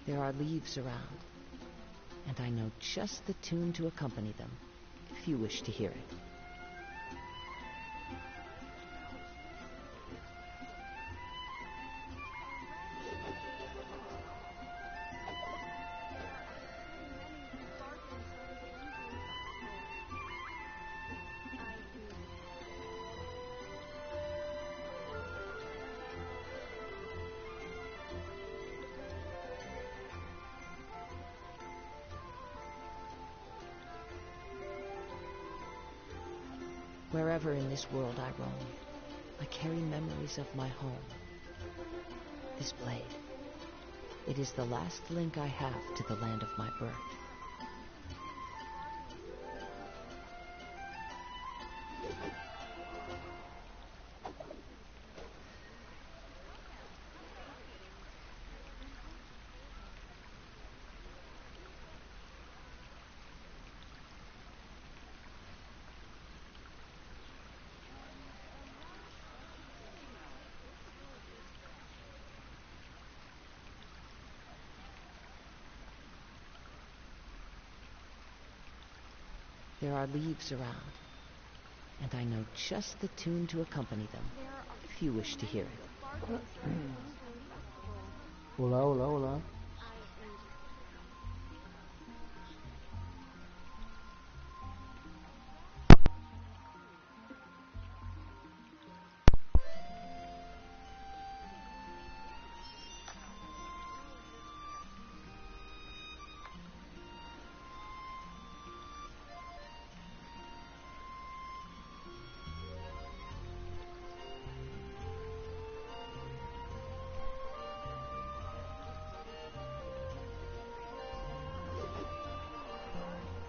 There are leaves around, and I know just the tune to accompany them, if you wish to hear it. Wherever in this world I roam, I carry memories of my home. This blade, it is the last link I have to the land of my birth. There are leaves around, and I know just the tune to accompany them, if you wish to hear it. Olá, olá, olá.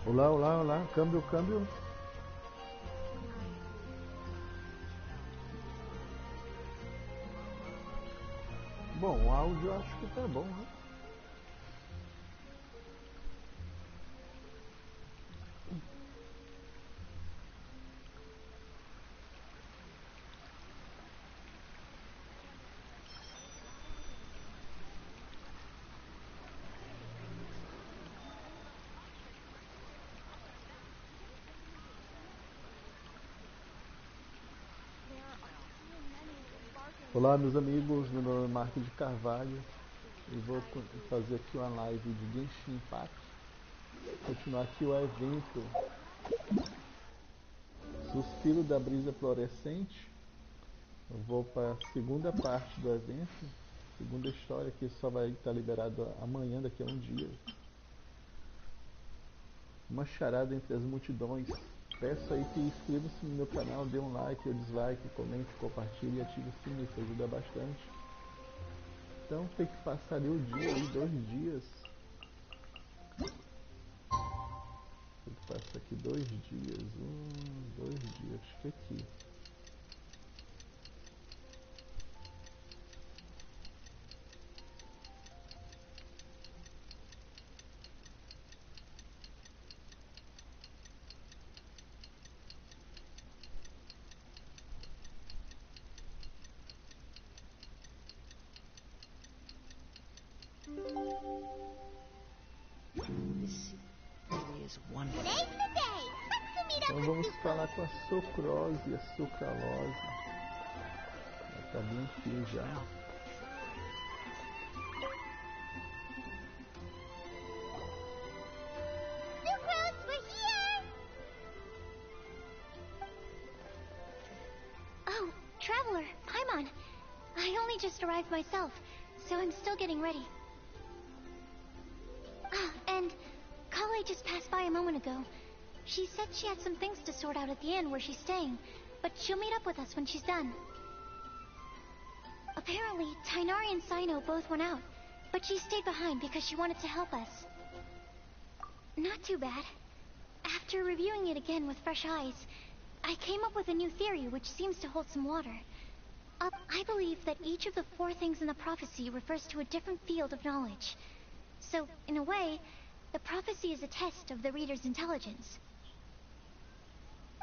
Olá, olá, olá, câmbio, câmbio. Bom, o áudio eu acho que tá bom, né? Olá, meus amigos, meu nome é markdcarvalho e vou fazer aqui uma live de Genshin Impact. Continuar aqui o evento Suspiro da Brisa Florescente. Eu vou para a segunda parte do evento, segunda história, que só vai estar liberado amanhã, daqui a um dia. Uma charada entre as multidões. Peço aí que inscreva-se no meu canal, dê um like ou dislike, comente, compartilhe e ative o sininho, isso ajuda bastante. Então tem que passar ali o dia, aí 2 dias. Tem que passar aqui 2 dias, 2 dias, acho que aqui. Então vamos falar com a sucrose e a sucralose. Ela tá bem aqui já. Sucrose, we're here! Oh, Traveler, Paimon. I only just arrived myself, so I'm still getting ready. Ah, and Kale just passed by a moment ago. She said she had some things to sort out at the inn where she's staying, but she'll meet up with us when she's done. Apparently, Tainari and Sino both went out, but she stayed behind because she wanted to help us. Not too bad. After reviewing it again with fresh eyes, I came up with a new theory which seems to hold some water. I believe that each of the 4 things in the prophecy refers to a different field of knowledge. So, in a way, the prophecy is a test of the reader's intelligence.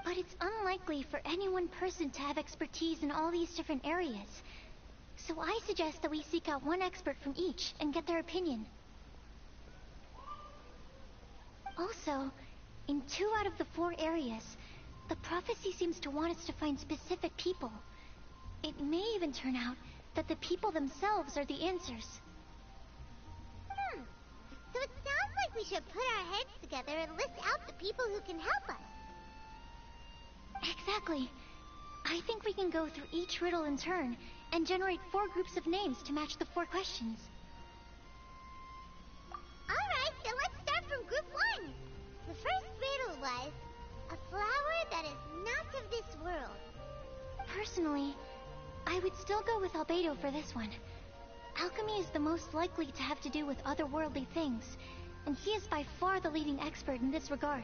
But it's unlikely for any one person to have expertise in all these different areas. So I suggest that we seek out one expert from each and get their opinion. Also, in 2 out of the 4 areas, the prophecy seems to want us to find specific people. It may even turn out that the people themselves are the answers. So it sounds like we should put our heads together and list out the people who can help us. Exactly. I think we can go through each riddle in turn and generate 4 groups of names to match the 4 questions. Alright, so let's start from group 1. The first riddle was, a flower that is not of this world. Personally, I would still go with Albedo for this one. Alchemy is the most likely to have to do with otherworldly things, and he is by far the leading expert in this regard.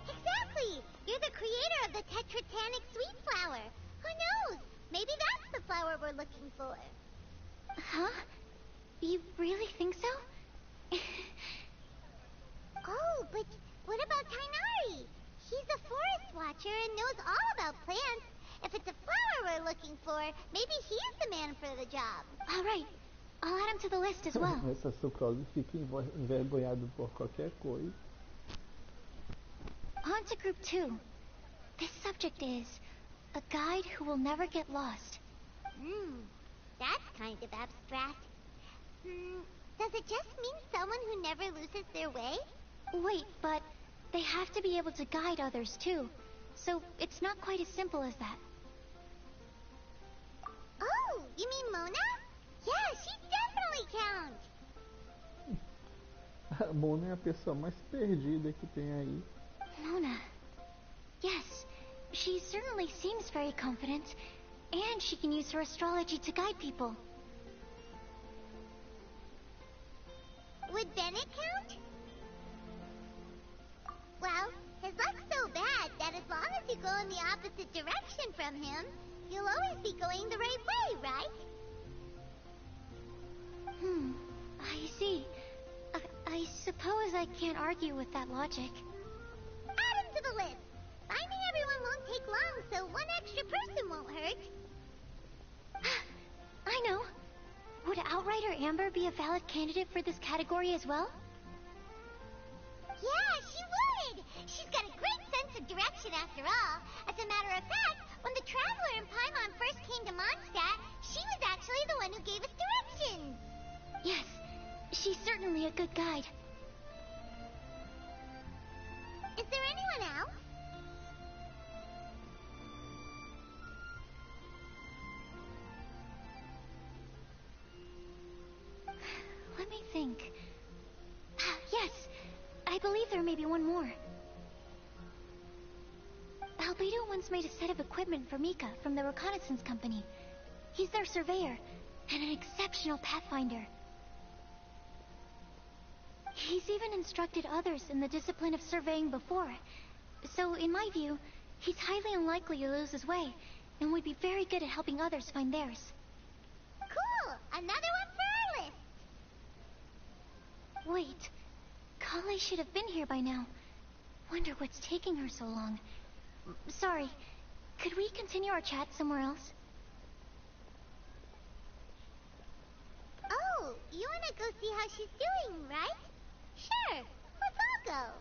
Exactly! You're the creator of the tetratanic sweet flower. Who knows? Maybe that's the flower we're looking for. Huh? You really think so? Oh, but what about Tainari? He's a forest watcher and knows all about plants. If it's a flower we're looking for, maybe he's the man for the job. Alright, I'll add him to the list as well. Essa sucrose fica envergonhado por qualquer coisa. On to group 2. This subject is a guide who will never get lost. That's kind of abstract. Does it just mean someone who never loses their way? Wait, but they have to be able to guide others too. So it's not quite as simple as that. Oh, you mean Mona? Yeah, she definitely counts. A Mona é a pessoa mais perdida que tem aí. Mona. Yes, she certainly seems very confident, and she can use her astrology to guide people. Would Bennett count? Well, his luck's so bad that as long as you go in the opposite direction from him, you'll always be going the right way, right? I see. I suppose I can't argue with that logic. Add him to the list. Finding everyone won't take long, so one extra person won't hurt. I know. Would Outrider Amber be a valid candidate for this category as well? Yeah, she would! She's got a great sense of direction after all. As a matter of fact, when the Traveler and Paimon first came to Mondstadt, she was actually the one who gave us directions. Yes, she's certainly a good guide. Is there anyone else? Let me think. Yes, I believe there may be one more. Albedo once made a set of equipment for Mika from the reconnaissance company. He's their surveyor and an exceptional pathfinder. He's even instructed others in the discipline of surveying before. So, in my view, he's highly unlikely to lose his way and would be very good at helping others find theirs. Cool! Another one for our list! Wait, Kale should have been here by now. Wonder what's taking her so long. Sorry, could we continue our chat somewhere else? Oh, you wanna go see how she's doing, right? Sure, let's all go.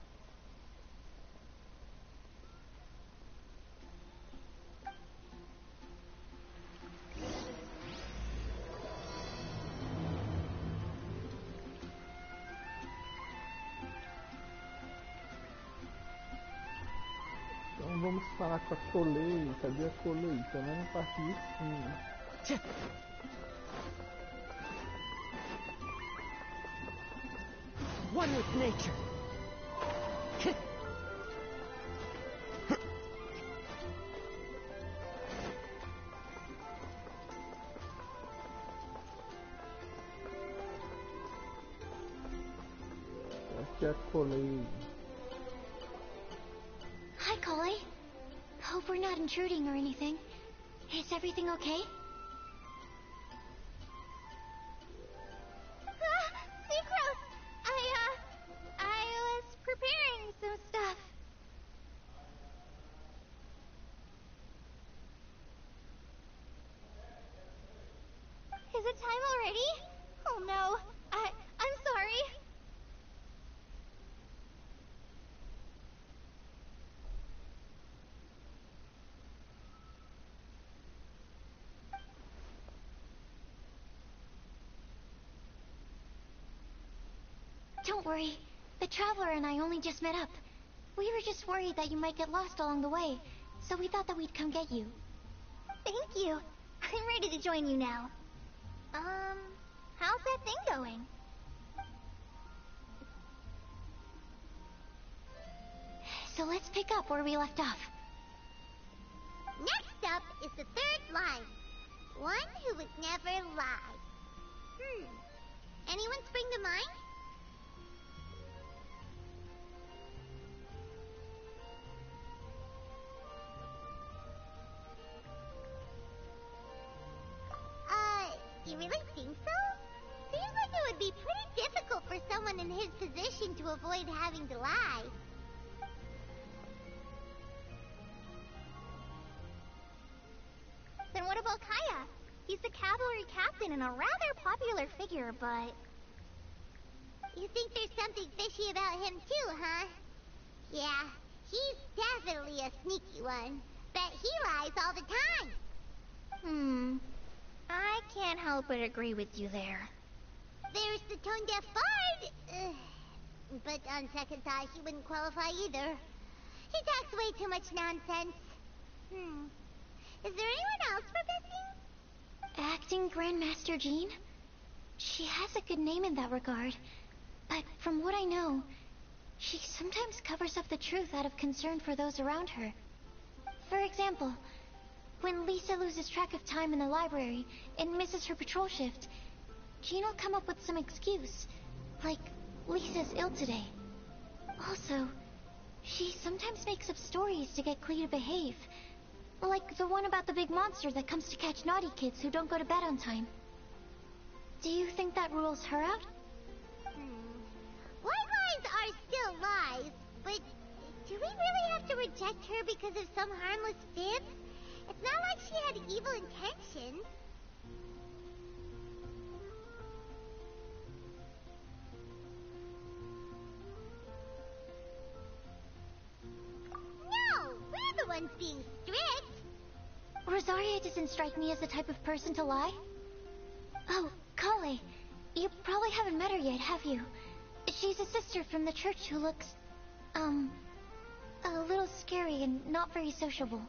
Então vamos falar com a Colei. Cadê a Colei? Também na parte de cima. One with nature. Acho que é a Colei. Hi, Kale. Hope we're not intruding or anything. Is everything okay? Sucrose! I was preparing some stuff. Is it time already? Oh no, I'm sorry. Don't worry. The Traveler and I only just met up. We were just worried that you might get lost along the way, so we thought that we'd come get you. Thank you. I'm ready to join you now. How's that thing going? So let's pick up where we left off. Next up is the third line. One who would never lie. Anyone spring to mind? You really think so? Seems like it would be pretty difficult for someone in his position to avoid having to lie. Then what about Kaya? He's the cavalry captain and a rather popular figure, but... You think there's something fishy about him too, huh? Yeah, he's definitely a sneaky one. Bet he lies all the time. I can't help but agree with you there. There's the tone-deaf bard. But on second thought, he wouldn't qualify either. He talks way too much nonsense. Is there anyone else we're missing? Acting Grandmaster Jean? She has a good name in that regard. But from what I know, she sometimes covers up the truth out of concern for those around her. For example, when Lisa loses track of time in the library and misses her patrol shift, Jean will come up with some excuse, like Lisa's ill today. Also, she sometimes makes up stories to get Clea to behave, like the one about the big monster that comes to catch naughty kids who don't go to bed on time. Do you think that rules her out? White lies are still lies, but do we really have to reject her because of some harmless fibs? It's not like she had evil intentions. No, we're the ones being strict. Rosaria doesn't strike me as the type of person to lie. Oh, Kale, you probably haven't met her yet, have you? She's a sister from the church who looks, a little scary and not very sociable.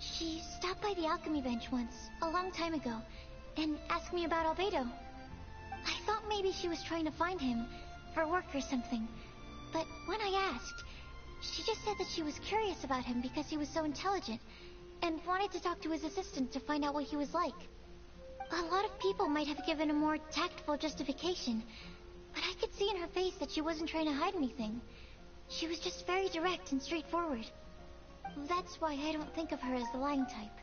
She stopped by the alchemy bench once, a long time ago, and asked me about Albedo. I thought maybe she was trying to find him, for work or something. But when I asked, she just said that she was curious about him because he was so intelligent, and wanted to talk to his assistant to find out what he was like. A lot of people might have given a more tactful justification, but I could see in her face that she wasn't trying to hide anything. She was just very direct and straightforward. That's why I don't think of her as the lying type.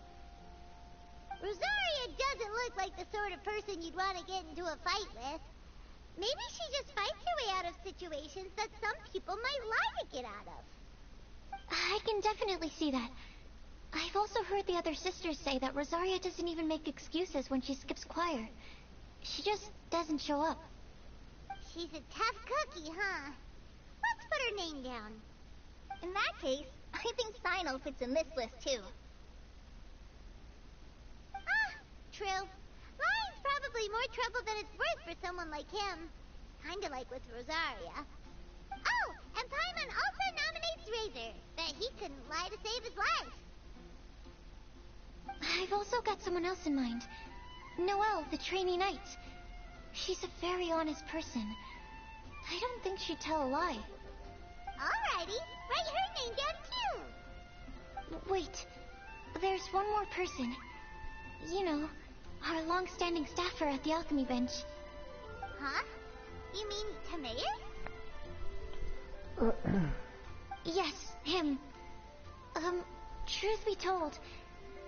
Rosaria doesn't look like the sort of person you'd want to get into a fight with. Maybe she just fights her way out of situations that some people might lie to get out of. I can definitely see that. I've also heard the other sisters say that Rosaria doesn't even make excuses when she skips choir. She just doesn't show up. She's a tough cookie, huh? Let's put her name down. In that case, I think Sino fits in this list too. True. Lying's probably more trouble than it's worth for someone like him. Kinda like with Rosaria. Oh, and Paimon also nominates Razor. Bet he couldn't lie to save his life. I've also got someone else in mind. Noelle, the trainee knight. She's a very honest person. I don't think she'd tell a lie. Alrighty, write her name down too. Wait, there's one more person. You know, our long-standing staffer at the alchemy bench. Huh? You mean Timaeus? Yes, him. Truth be told,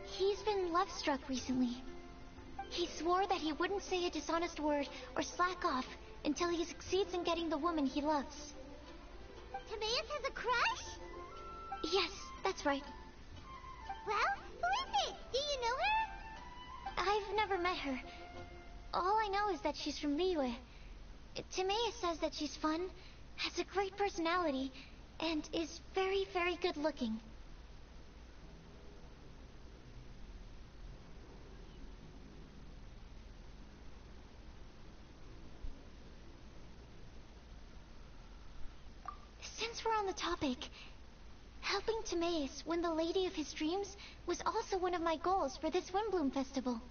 he's been love-struck recently. He swore that he wouldn't say a dishonest word or slack off until he succeeds in getting the woman he loves. Timaeus has a crush? Yes, that's right. Well, who is it? Do you know her? I've never met her. All I know is that she's from Liyue. Timaeus says that she's fun, has a great personality, and is very, very good looking. since we're on the topic, helping Timaeus win the lady of his dreams was also one of my goals for this Windbloom Festival.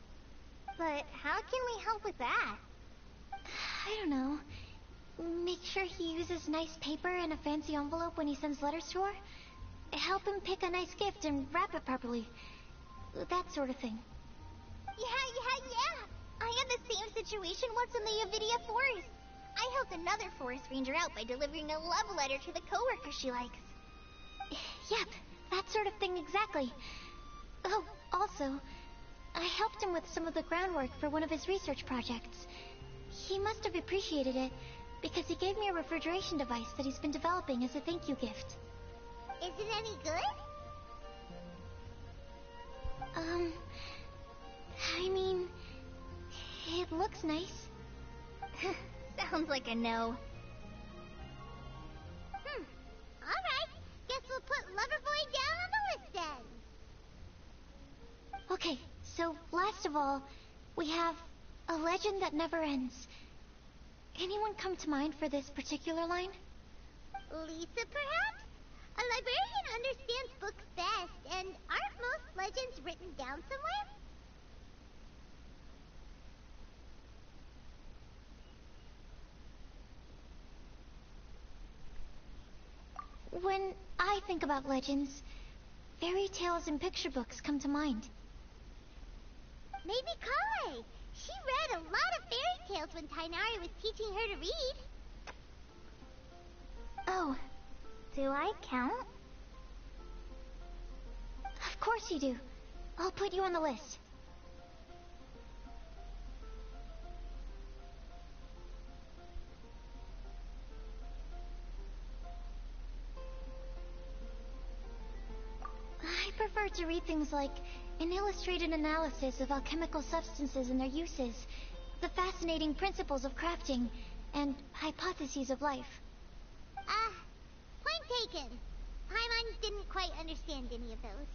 But how can we help with that? I don't know. Make sure he uses nice paper and a fancy envelope when he sends letters to her. Help him pick a nice gift and wrap it properly. That sort of thing. Yeah! I had the same situation once in the Avidia Forest. I helped another forest ranger out by delivering a love letter to the coworker she likes. Yep, that sort of thing exactly. Oh, also, I helped him with some of the groundwork for one of his research projects. He must have appreciated it, because he gave me a refrigeration device that he's been developing as a thank you gift. Is it any good? I mean, it looks nice. Sounds like a no. Alright, guess we'll put Loverboy down on the list then. Okay, so last of all, we have a legend that never ends. Anyone come to mind for this particular line? Lisa, perhaps? A librarian understands books best, and aren't most legends written down somewhere? When I think about legends, fairy tales and picture books come to mind. Maybe Kale. She read a lot of fairy tales when Tainari was teaching her to read. Oh, Do I count? of course you do. I'll put you on the list. I prefer to read things like an illustrated analysis of alchemical substances and their uses, the fascinating principles of crafting, and hypotheses of life. Point taken. Paimon didn't quite understand any of those.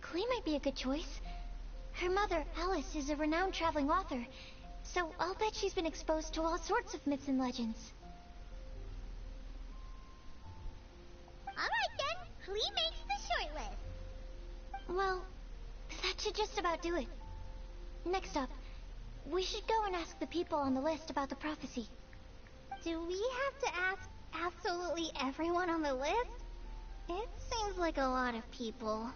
Klee might be a good choice. Her mother, Alice, is a renowned traveling author, so I'll bet she's been exposed to all sorts of myths and legends. Alright then, Klee makes the short list. Well, that should just about do it. Next up, we should go and ask the people on the list about the prophecy. Do we have to ask absolutely everyone on the list? It seems like a lot of people.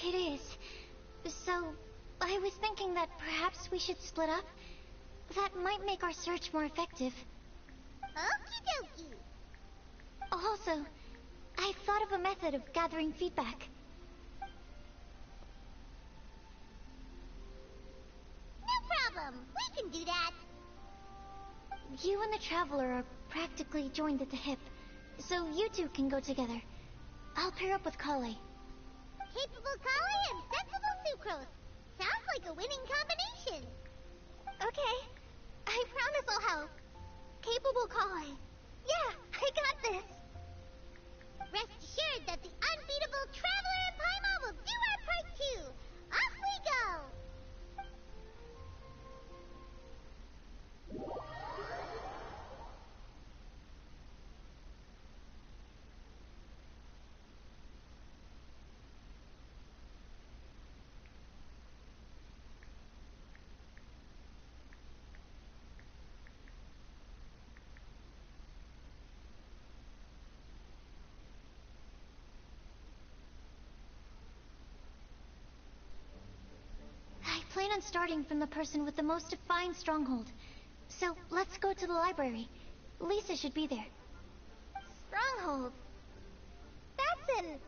It is. So, I was thinking that perhaps we should split up. That might make our search more effective. Okie dokie. Also, I thought of a method of gathering feedback. No problem. We can do that. You and the Traveler are practically joined at the hip, so you two can go together. I'll pair up with Kale. Capable Kale and sensible Sucrose. Sounds like a winning combination. Okay, I promise I'll help. Capable Kale. Yeah, I got this. Rest assured that the unbeatable Traveler and Paimon will do our part too. Off we go. I plan on starting from the person with the most defined stronghold. So, let's go to the library. Lisa should be there. Stronghold. That's an,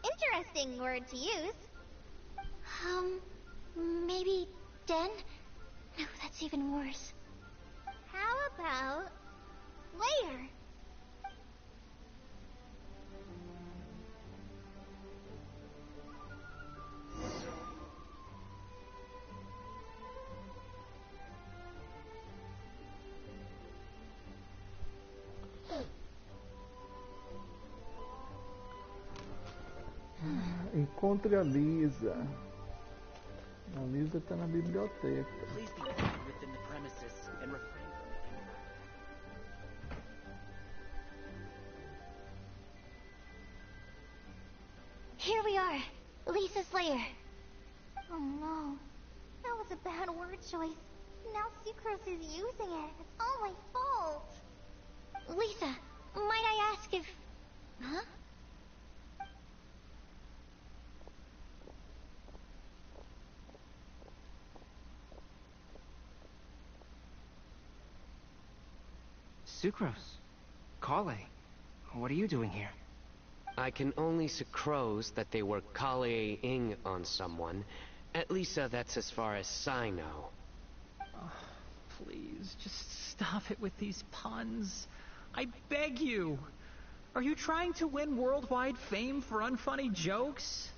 interesting word to use. Maybe den? No, that's even worse. How about layer? Encontre a Lisa. A Lisa tá na biblioteca. Please be kept within the premises and refrain from Here we are. Lisa's lair. Oh no. That was a bad word choice. Now Sucrose is using it. It's all my fault. Lisa, might I ask if... Huh? Sucrose. Kale. What are you doing here? I can only sucrose that they were Kale-ing on someone. At least that's as far as I know. Oh, please, just stop it with these puns. I beg you. Are you trying to win worldwide fame for unfunny jokes?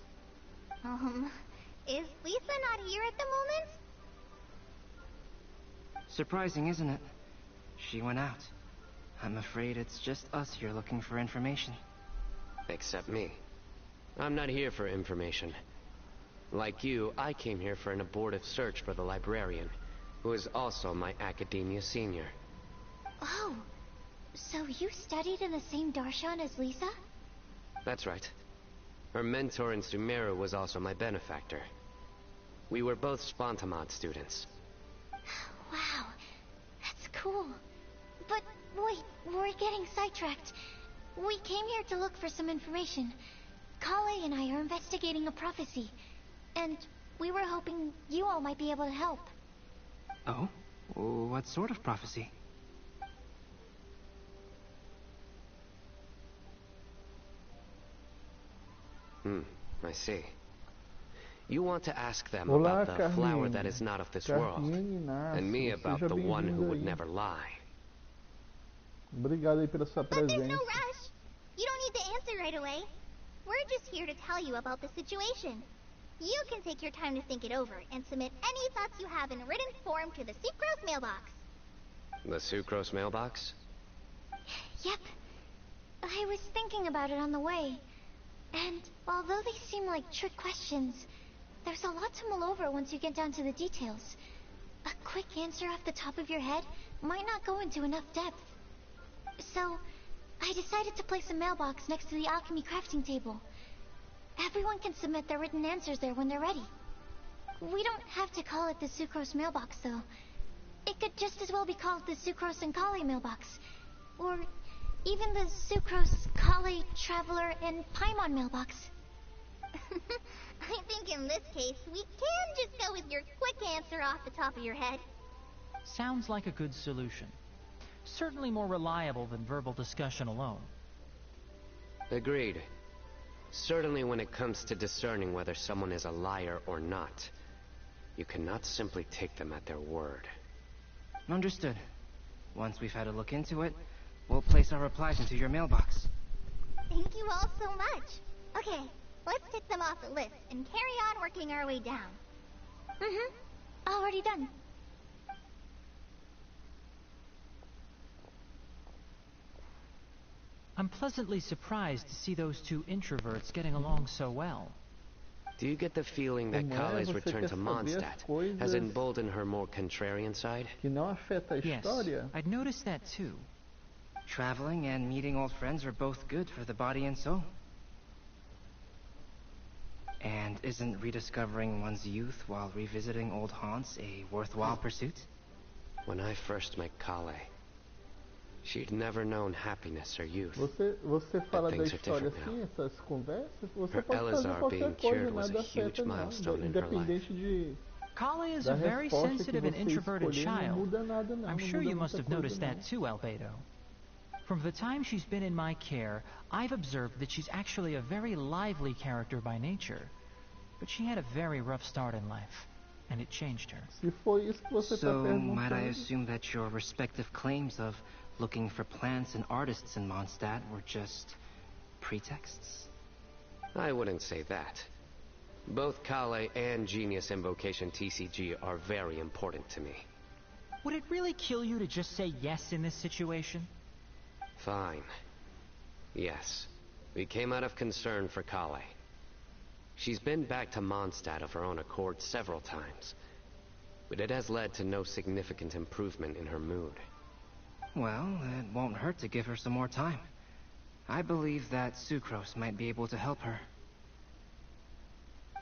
Is Lisa not here at the moment? Surprising, isn't it? She went out. I'm afraid it's just us here looking for information. Except me. I'm not here for information. Like you, I came here for an abortive search for the librarian, who is also my academia senior. Oh, so you studied in the same darshan as Lisa? That's right. Her mentor in Sumeru was also my benefactor. We were both Spontamod students. Wow, that's cool. But wait, we're getting sidetracked. We came here to look for some information. Kale and I are investigating a prophecy, and we were hoping you all might be able to help. Oh? What sort of prophecy? I see. You want to ask them Olá, about the flower Carmine. that is not of this world, Inácio, and me about seja the one who bem-vindo would aí. never lie. Obrigado aí pela sua But there's presença. no rush. You don't need to answer right away. We're just here to tell you about the situation. You can take your time to think it over and submit any thoughts you have in written form to the Sucrose mailbox. The Sucrose mailbox? Yep. I was thinking about it on the way. And although they seem like trick questions, there's a lot to mull over once you get down to the details. A quick answer off the top of your head might not go into enough depth. So, I decided to place a mailbox next to the alchemy crafting table. Everyone can submit their written answers there when they're ready. We don't have to call it the Sucrose mailbox, though. It could just as well be called the Sucrose and Kale mailbox. Or even the Sucrose, Kale, Traveler, and Paimon mailbox. I think in this case, we can just go with your quick answer off the top of your head. Sounds like a good solution. Certainly more reliable than verbal discussion alone. Agreed. Certainly when it comes to discerning whether someone is a liar or not, you cannot simply take them at their word. Understood. Once we've had a look into it, we'll place our replies into your mailbox. Thank you all so much. Okay, let's tick them off the list and carry on working our way down. Already done. I'm pleasantly surprised to see those two introverts getting along so well. Do you get the feeling that Como é, Kale's você return quer to saber as Mondstadt coisas has emboldened her more contrarian side? que não afeta a Yes, história? I'd noticed that too. Traveling and meeting old friends are both good for the body and soul. And isn't rediscovering one's youth while revisiting old haunts a worthwhile pursuit? When I first met Kale, she'd never known happiness or youth. Você fala da things are história different assim, essas conversas, você Her pode fazer Elazar qualquer being coisa, cured was nada a huge afeta não. milestone in her Independente de Kale is da a very resposta que sensitive and você introverted escolher, não child. muda nada não. I'm não sure muda you must muita have coisa, noticed não. that too, Albedo. From the time she's been in my care, I've observed that she's actually a very lively character by nature. But she had a very rough start in life, and it changed her. Se for isso que você está So, might I perguntando, assume that your respective claims of looking for plants and artists in Mondstadt were just pretexts? I wouldn't say that. Both Kale and Genius Invocation TCG are very important to me. Would it really kill you to just say yes in this situation? Fine. Yes. We came out of concern for Kale. She's been back to Mondstadt of her own accord several times, but it has led to no significant improvement in her mood. Well, it won't hurt to give her some more time. I believe that Sucrose might be able to help her.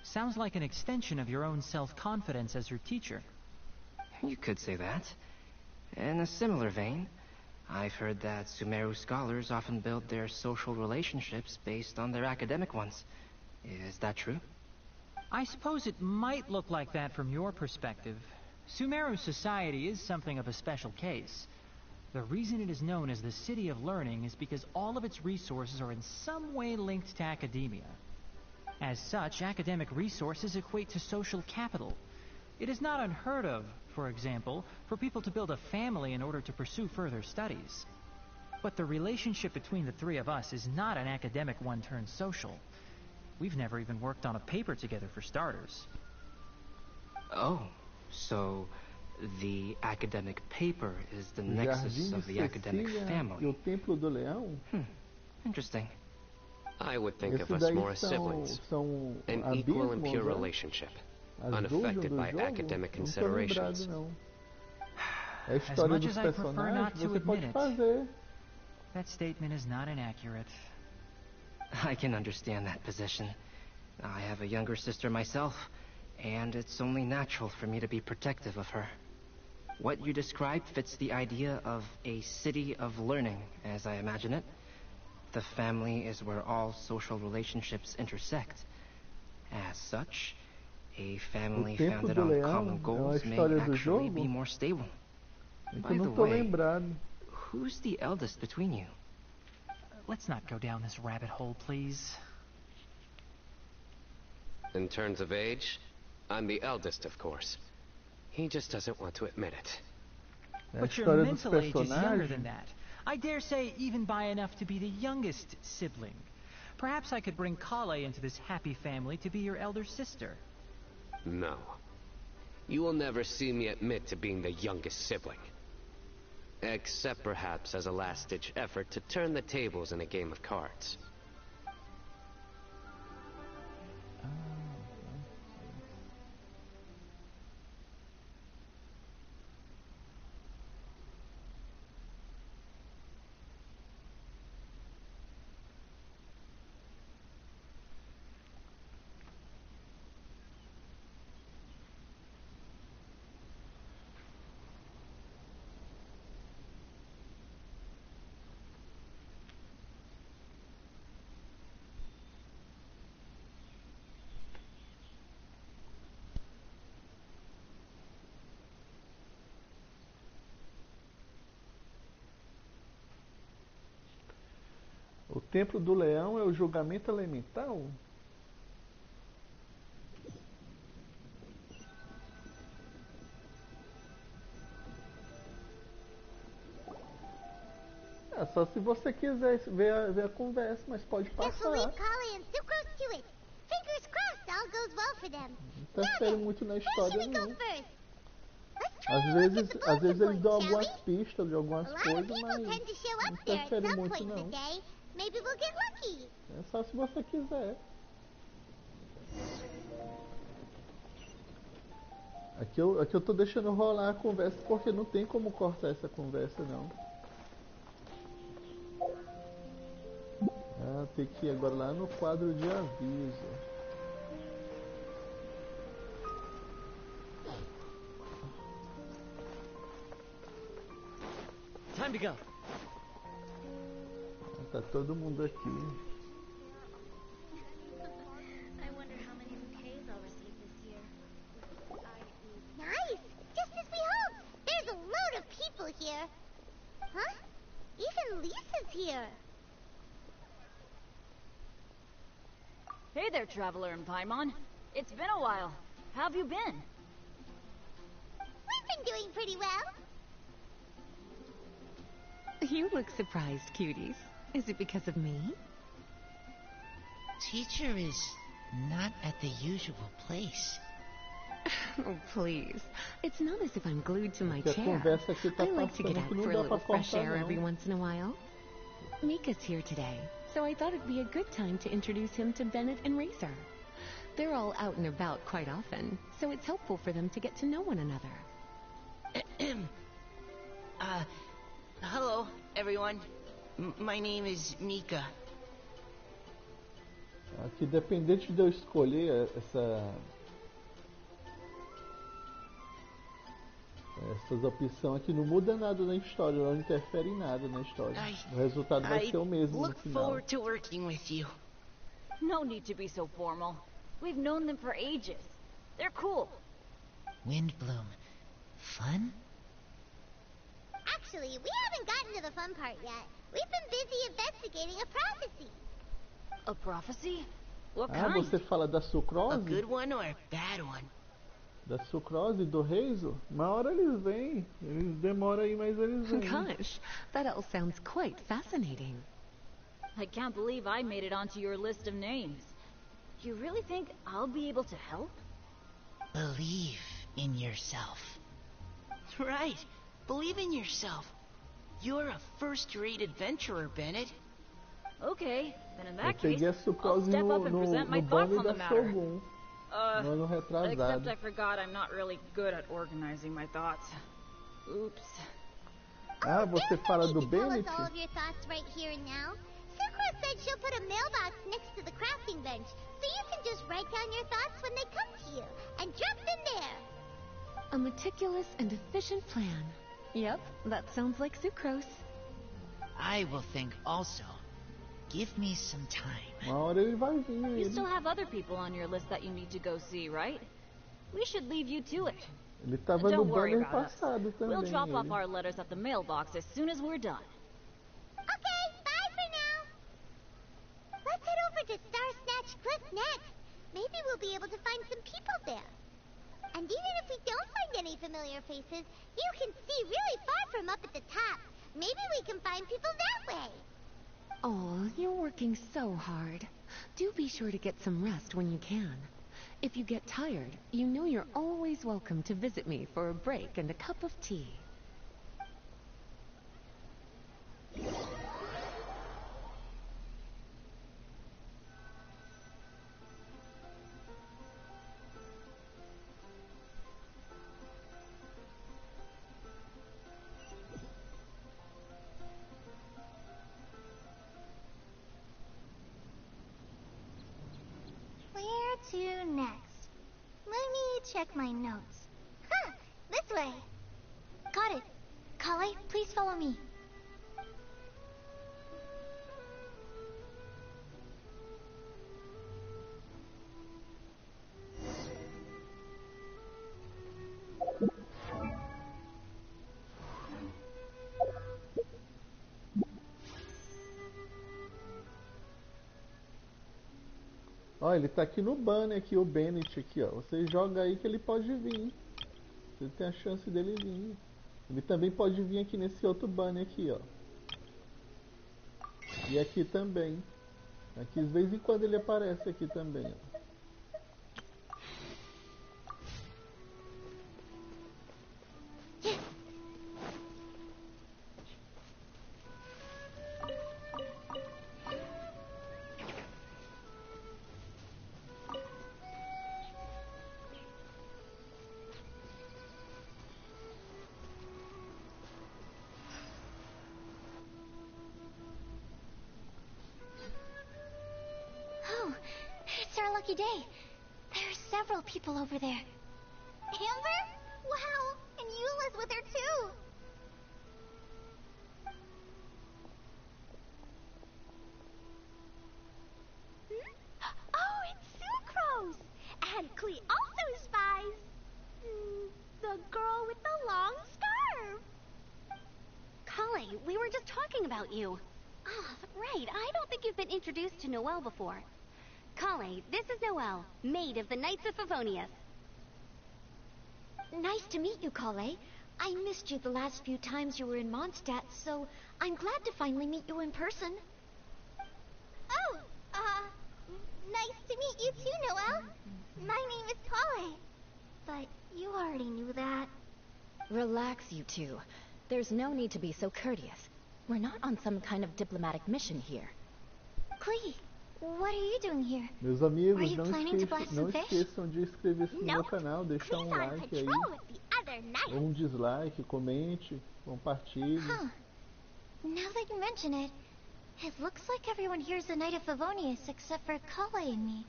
Sounds like an extension of your own self-confidence as your teacher. You could say that. In a similar vein, I've heard that Sumeru scholars often build their social relationships based on their academic ones. Is that true? I suppose it might look like that from your perspective. Sumeru society is something of a special case. The reason it is known as the City of Learning is because all of its resources are in some way linked to academia. As such, academic resources equate to social capital. It is not unheard of, for example, for people to build a family in order to pursue further studies. But the relationship between the three of us is not an academic one turned social. We've never even worked on a paper together for starters. Oh, so the academic paper is the nexus of the academic family. E o Templo do Leão? Interesting. I would think of us more as siblings. An equal and pure relationship, unaffected by academic considerations. É a história dos personagens, você pode fazer. That statement is not inaccurate. I can understand that position. I have a younger sister myself, and it's only natural for me to be protective of her. What you described fits the idea of a city of learning, as I imagine it. The family is where all social relationships intersect. As such, a family founded on common goals may actually be more stable. By the way, who's the eldest between you? Let's not go down this rabbit hole, please. In terms of age, I'm the eldest, of course. He just doesn't want to admit it. But your mental age is younger than that. I dare say even by enough to be the youngest sibling. Perhaps I could bring Kale into this happy family to be your elder sister. No. You will never see me admit to being the youngest sibling. Except perhaps as a last-ditch effort to turn the tables in a game of cards. O Templo do Leão é o julgamento elemental? É só se você quiser ver a conversa, mas pode passar. Não interfere muito na história, não. Às vezes eles dão algumas pistas de algumas coisas, mas não interfere muito, não. É só se você quiser. Aqui eu tô deixando rolar a conversa porque não tem como cortar essa conversa, não. Ah, tem que ir agora lá no quadro de aviso. Time to go. Tá todo mundo aqui. I wonder how many bouquets I'll receive this year. Nice! Just as we hoped! There's a load of people here. Huh? Even Lisa's here. Hey there, Traveler and Paimon. It's been a while. How have you been? We've been doing pretty well. You look surprised, cuties. Is it because of me? Teacher is not at the usual place. Oh, please. It's not as if I'm glued to my chair. I like to get out for a little fresh air every once in a while. Mika's here today, so I thought it'd be a good time to introduce him to Bennett and Razor. They're all out and about quite often, so it's helpful for them to get to know one another. Hello, everyone. My name is Mika. Aqui, dependente de eu escolher essas opções aqui, não muda nada na história, não interfere em nada na história. O resultado vai ser o mesmo no final. Forward to working with you. No need to be so formal. We've known them for ages. They're cool. Windbloom. Fun? Actually, we haven't gotten to the fun part yet. We've been busy investigating a prophecy. A prophecy? What kind? Você fala da A sucrose? good one or a bad one? Da sucrose, do Reizo? Uma hora eles vêm. Eles demoram aí, mas eles vêm. Gosh, that all sounds quite fascinating. I can't believe I made it onto your list of names. You really think I'll be able to help? Believe in yourself. Right. Believe in yourself. You're a first-rate adventurer, Bennett. Okay, then in Eu that case, peguei a I'll sucrose step no up and present my thoughts banner on da the matter. Shogun. No ano Except retrasado. I forgot I'm not really good at organizing my thoughts. Oops. Você fala do Bennett? Tell us all of your thoughts right here and now. Sucrose said she'll put a mailbox next to the crafting bench, so you can just write down your thoughts when they come to you, and drop them there. A meticulous and efficient plan. Yep, that sounds like sucrose. I will think also. Give me some time. Uma hora ele vai vir. You still have other people on your list that you need to go see, right? We should leave you to it. Ele tava no Don't worry banner about us. passado também. We'll drop off ele. our letters at the mailbox as soon as we're done. Okay, bye for now. Let's head over to Star Snatch Cliff next. Maybe we'll be able to find some people there. And even if we don't find any familiar faces, you can see really far from up at the top. Maybe we can find people that way. Oh, you're working so hard. Do be sure to get some rest when you can. If you get tired, you know you're always welcome to visit me for a break and a cup of tea. Where to next? Let me check my notes. Huh, this way. Got it. Kale, please follow me. Ó, ele tá aqui no banner aqui, o Bennett aqui, ó. Você joga aí que ele pode vir. Você tem a chance dele vir. Ele também pode vir aqui nesse outro banner aqui, ó. E aqui também. Aqui de vez em quando ele aparece aqui também, ó. Oh, it's our lucky day. There are several people over there. Amber? Wow, and Eula's with her too. Oh, it's Sucrose! And Klee also spies. The girl with the long scarf. Kale, we were just talking about you. Ah, right. I don't think you've been introduced to Noelle before. Kale, this is Noelle, maid of the Knights of Favonius. Nice to meet you, Kale. I missed you the last few times you were in Mondstadt, so I'm glad to finally meet you in person. Oh, nice to meet you too, Noelle. My name is Kale. But you already knew that. Relax, you two. There's no need to be so courteous. We're not on some kind of diplomatic mission here. Klee, what are you doing here? Meus amigos, Are you planning to blast não some fish? esqueçam de inscrever-se no meu canal, deixar um Klee's on like aí, patrol with the other knights. ou um dislike, comente, compartilhe. Huh. Now that you mention it, It looks like everyone here's a Knight of Favonius except for Kale and me.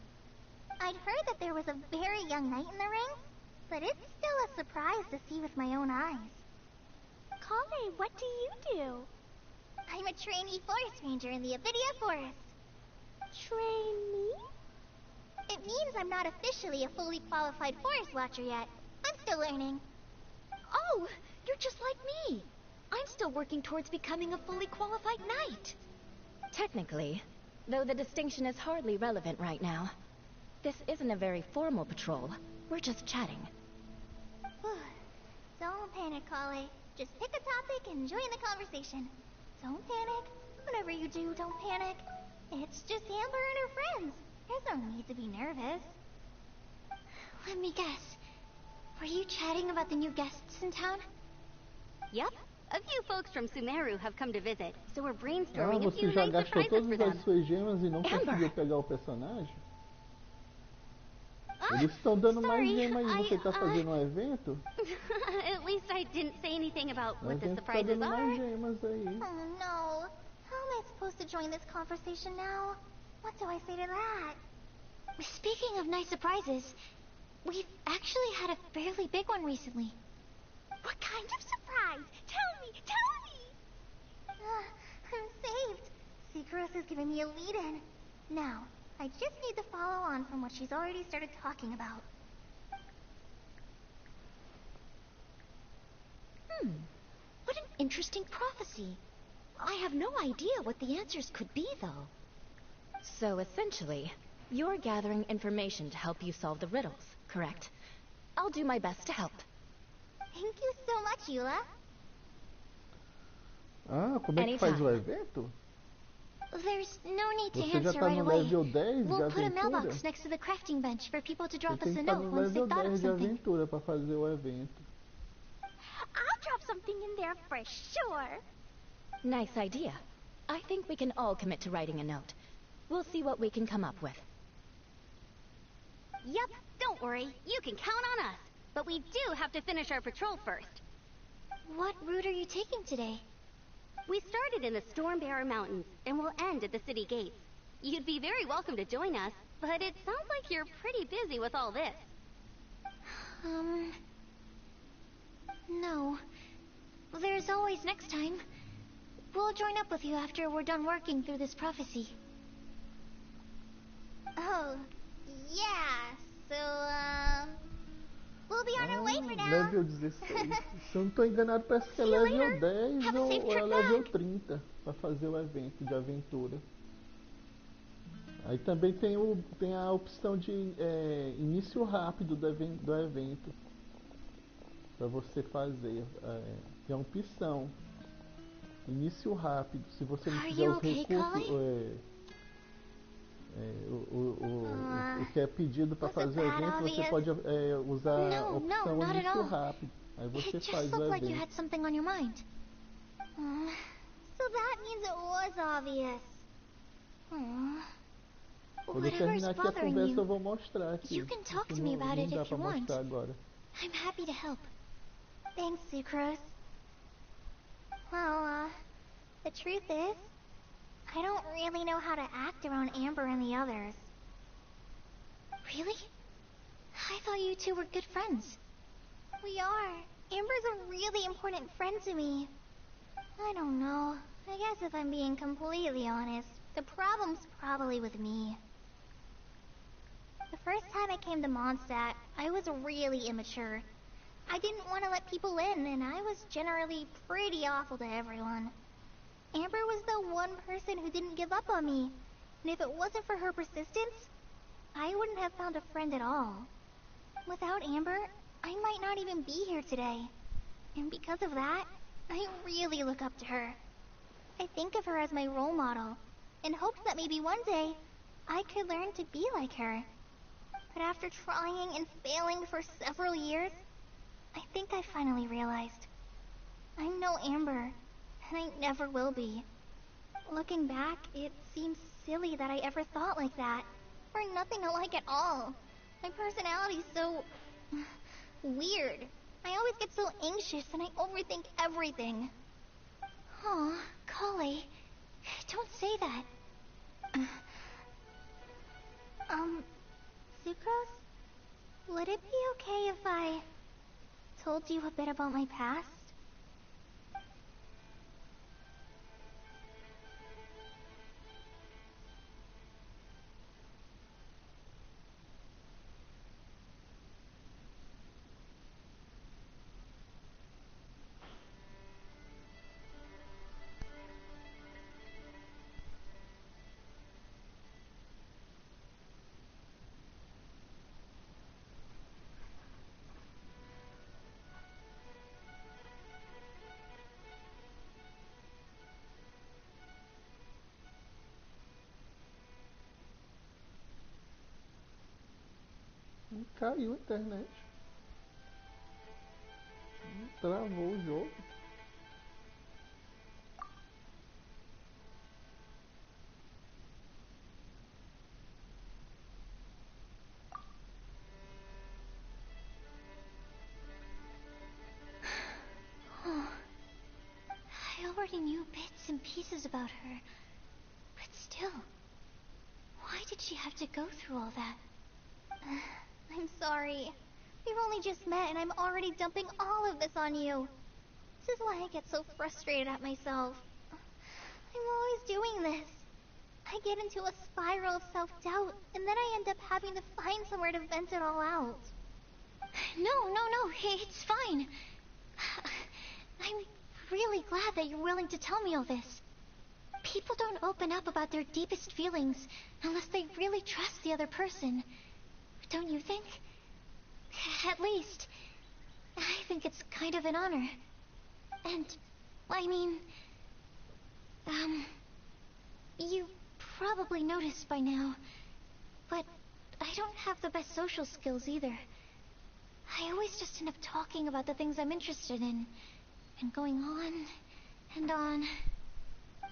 I'd heard that there was a very young knight in the ring, but it's still a surprise to see with my own eyes. Kale, what do you do? I'm a trainee forest ranger in the Avidia Forest. Trainee? It means I'm not officially a fully qualified forest watcher yet. I'm still learning. Oh, you're just like me. I'm still working towards becoming a fully qualified knight. Technically, though the distinction is hardly relevant right now. This isn't a very formal patrol. We're just chatting. Don't panic, Kale. Just pick a topic and join the conversation. Don't panic. Whatever you do, don't panic. It's just Amber and her friends. There's no need to be nervous. Let me guess. Were you chatting about the new guests in town? Yup. A few folks from Sumeru have come to visit, so we're brainstorming a você few já nice gastou surprises todas for as them. suas gemas e não conseguiu pegar o personagem? Eles estão dando mais gema aí, você tá fazendo um evento? At least I didn't say anything about what the Tá surprises dando are. mais gemas aí. Oh no. How am I supposed to join this conversation now? What do I say to that? Speaking of nice surprises, we've actually had a fairly big one recently. What kind of surprise? Tell me! I'm saved. Secros is giving me a lead-in. Now, I just need to follow on from what she's already started talking about. What an interesting prophecy. I have no idea what the answers could be, though. So essentially, you're gathering information to help you solve the riddles, correct? I'll do my best to help. Thank you so much, Eula. Ah, como é que faz o evento? There's no need to Você já answer tá right no away. level 10 We'll de put a aventura? mailbox next to the crafting bench for people to drop Você us tem a que estar note no once they've level thought of 10 de something. aventura para fazer o evento. I'll drop something in there for sure. Nice idea. I think we can all commit to writing a note. We'll see what we can come up with. Yup, don't worry. You can count on us. But we do have to finish our patrol first. What route are you taking today? We started in the Stormbearer Mountains, and we'll end at the city gates. You'd be very welcome to join us, but it sounds like you're pretty busy with all this. No. There's always next time. We'll join up with you after we're done working through this prophecy. Oh, yeah. So, we'll be on our way for now. Level 16. Se eu não tô enganado, parece que é level 10 ou é level 30 para fazer o evento de aventura. Aí também tem a opção de início rápido do evento para você fazer. É uma opção. Início rápido. Se você não tiver os recursos, o que é pedido para fazer o evento, você pode usar a opção início rápido. Aí você faz o Like you evento. had something on your mind. So that means it was obvious. Quando eu terminar aqui a conversa, eu vou mostrar aqui. You can talk to me about it Não dá if pra you want. mostrar agora. I'm happy to help. Thanks, Sucrose. Well, the truth is, I don't really know how to act around Amber and the others. Really? I thought you two were good friends. We are. Amber's a really important friend to me. I don't know. I guess if I'm being completely honest, the problem's probably with me. The first time I came to Mondstadt, I was really immature. I didn't want to let people in, and I was generally pretty awful to everyone. Amber was the one person who didn't give up on me, and if it wasn't for her persistence, I wouldn't have found a friend at all. Without Amber, I might not even be here today. And because of that, I really look up to her. I think of her as my role model, in hopes that maybe one day, I could learn to be like her. But after trying and failing for several years, I think I finally realized. I'm no Amber, and I never will be. Looking back, it seems silly that I ever thought like that. We're nothing alike at all. My personality's so weird. I always get so anxious and I overthink everything. Aw, Kale, Don't say that. Sucrose? Would it be okay if I told you a bit about my past? Caiu a internet. Travou o jogo. I already knew bits and pieces about her. But still, why did she have to go through all that? I'm sorry. We've only just met and I'm already dumping all of this on you. This is why I get so frustrated at myself. I'm always doing this. I get into a spiral of self-doubt, and then I end up having to find somewhere to vent it all out. No, it's fine. I'm really glad that you're willing to tell me all this. People don't open up about their deepest feelings unless they really trust the other person. Don't you think? At least, I think it's kind of an honor. And, I mean, you probably noticed by now, but I don't have the best social skills either. I always just end up talking about the things I'm interested in, and going on and on.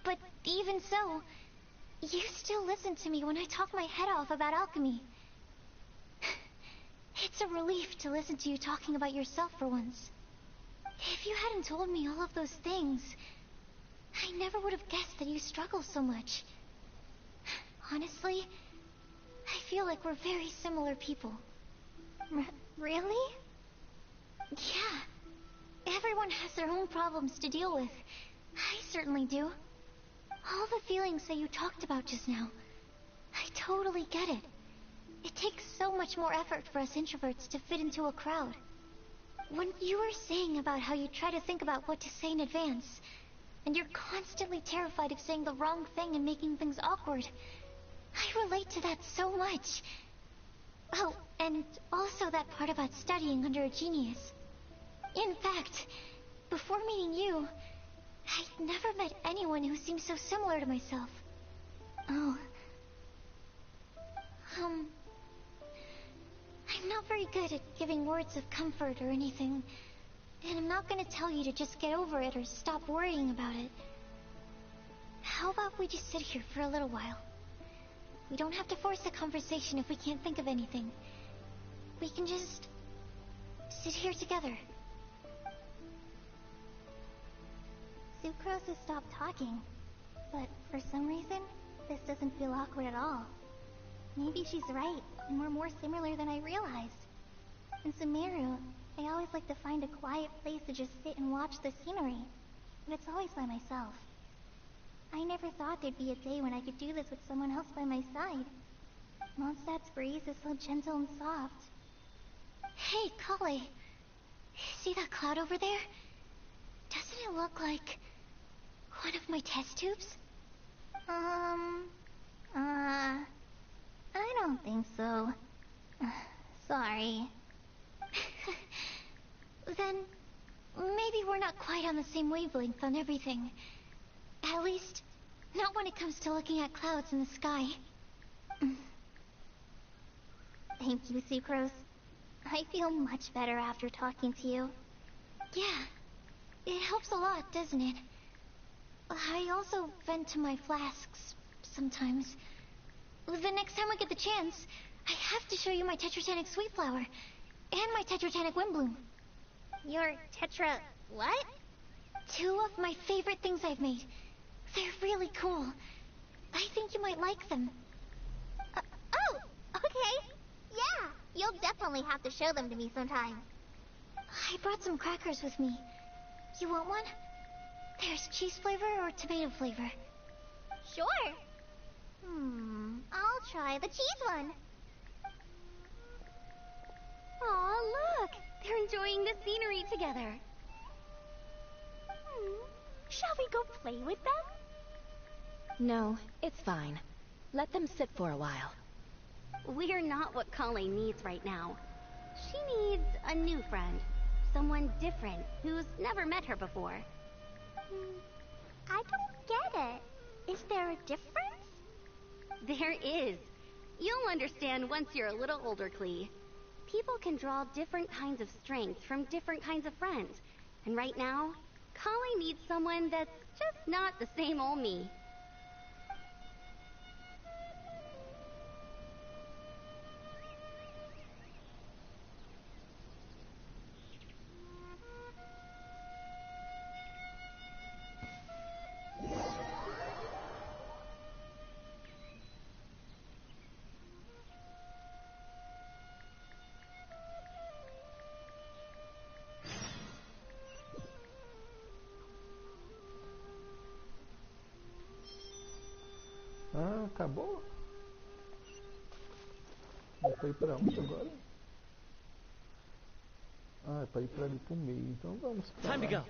But even so, you still listen to me when I talk my head off about alchemy. It's a relief to listen to you talking about yourself for once. If you hadn't told me all of those things, I never would have guessed that you struggle so much. Honestly, I feel like we're very similar people. Really? Yeah. Everyone has their own problems to deal with. I certainly do. All the feelings that you talked about just now, I totally get it. It takes so much more effort for us introverts to fit into a crowd. When you were saying about how you try to think about what to say in advance, and you're constantly terrified of saying the wrong thing and making things awkward, I relate to that so much. Oh, and also that part about studying under a genius. In fact, before meeting you, I'd never met anyone who seemed so similar to myself. Oh. I'm not very good at giving words of comfort or anything, and I'm not gonna tell you to just get over it or stop worrying about it. How about we just sit here for a little while? We don't have to force a conversation if we can't think of anything. We can just sit here together. Sucrose has stopped talking, but for some reason, this doesn't feel awkward at all. Maybe she's right, and we're more similar than I realized. In Sumeru, I always like to find a quiet place to just sit and watch the scenery, but it's always by myself. I never thought there'd be a day when I could do this with someone else by my side. Mondstadt's breeze is so gentle and soft. Hey, Kale. See that cloud over there? Doesn't it look like one of my test tubes? I don't think so. Sorry. Then, maybe we're not quite on the same wavelength on everything. At least, not when it comes to looking at clouds in the sky. Thank you, Sucrose. I feel much better after talking to you. Yeah, it helps a lot, doesn't it? I also vent to my flasks sometimes. The next time we get the chance, I have to show you my Tetratanic Sweet Flower and my Tetratanic Windbloom. Your what? 2 of my favorite things I've made. They're really cool. I think you might like them. Oh, okay. Yeah, you'll definitely have to show them to me sometime. I brought some crackers with me. You want one? There's cheese flavor or tomato flavor. Sure. I'll try the cheese one. Aw, look! They're enjoying the scenery together. Shall we go play with them? No, it's fine. Let them sit for a while. We're not what Colleen needs right now. She needs a new friend. Someone different, who's never met her before. I don't get it. Is there a difference? There is. You'll understand once you're a little older, Klee. People can draw different kinds of strength from different kinds of friends. And right now, Colleen needs someone that's just not the same old me. Ah, acabou? É pra ir pra onde agora? Ah, é pra ir pra ali pro meio, então vamos pra lá. Time to go.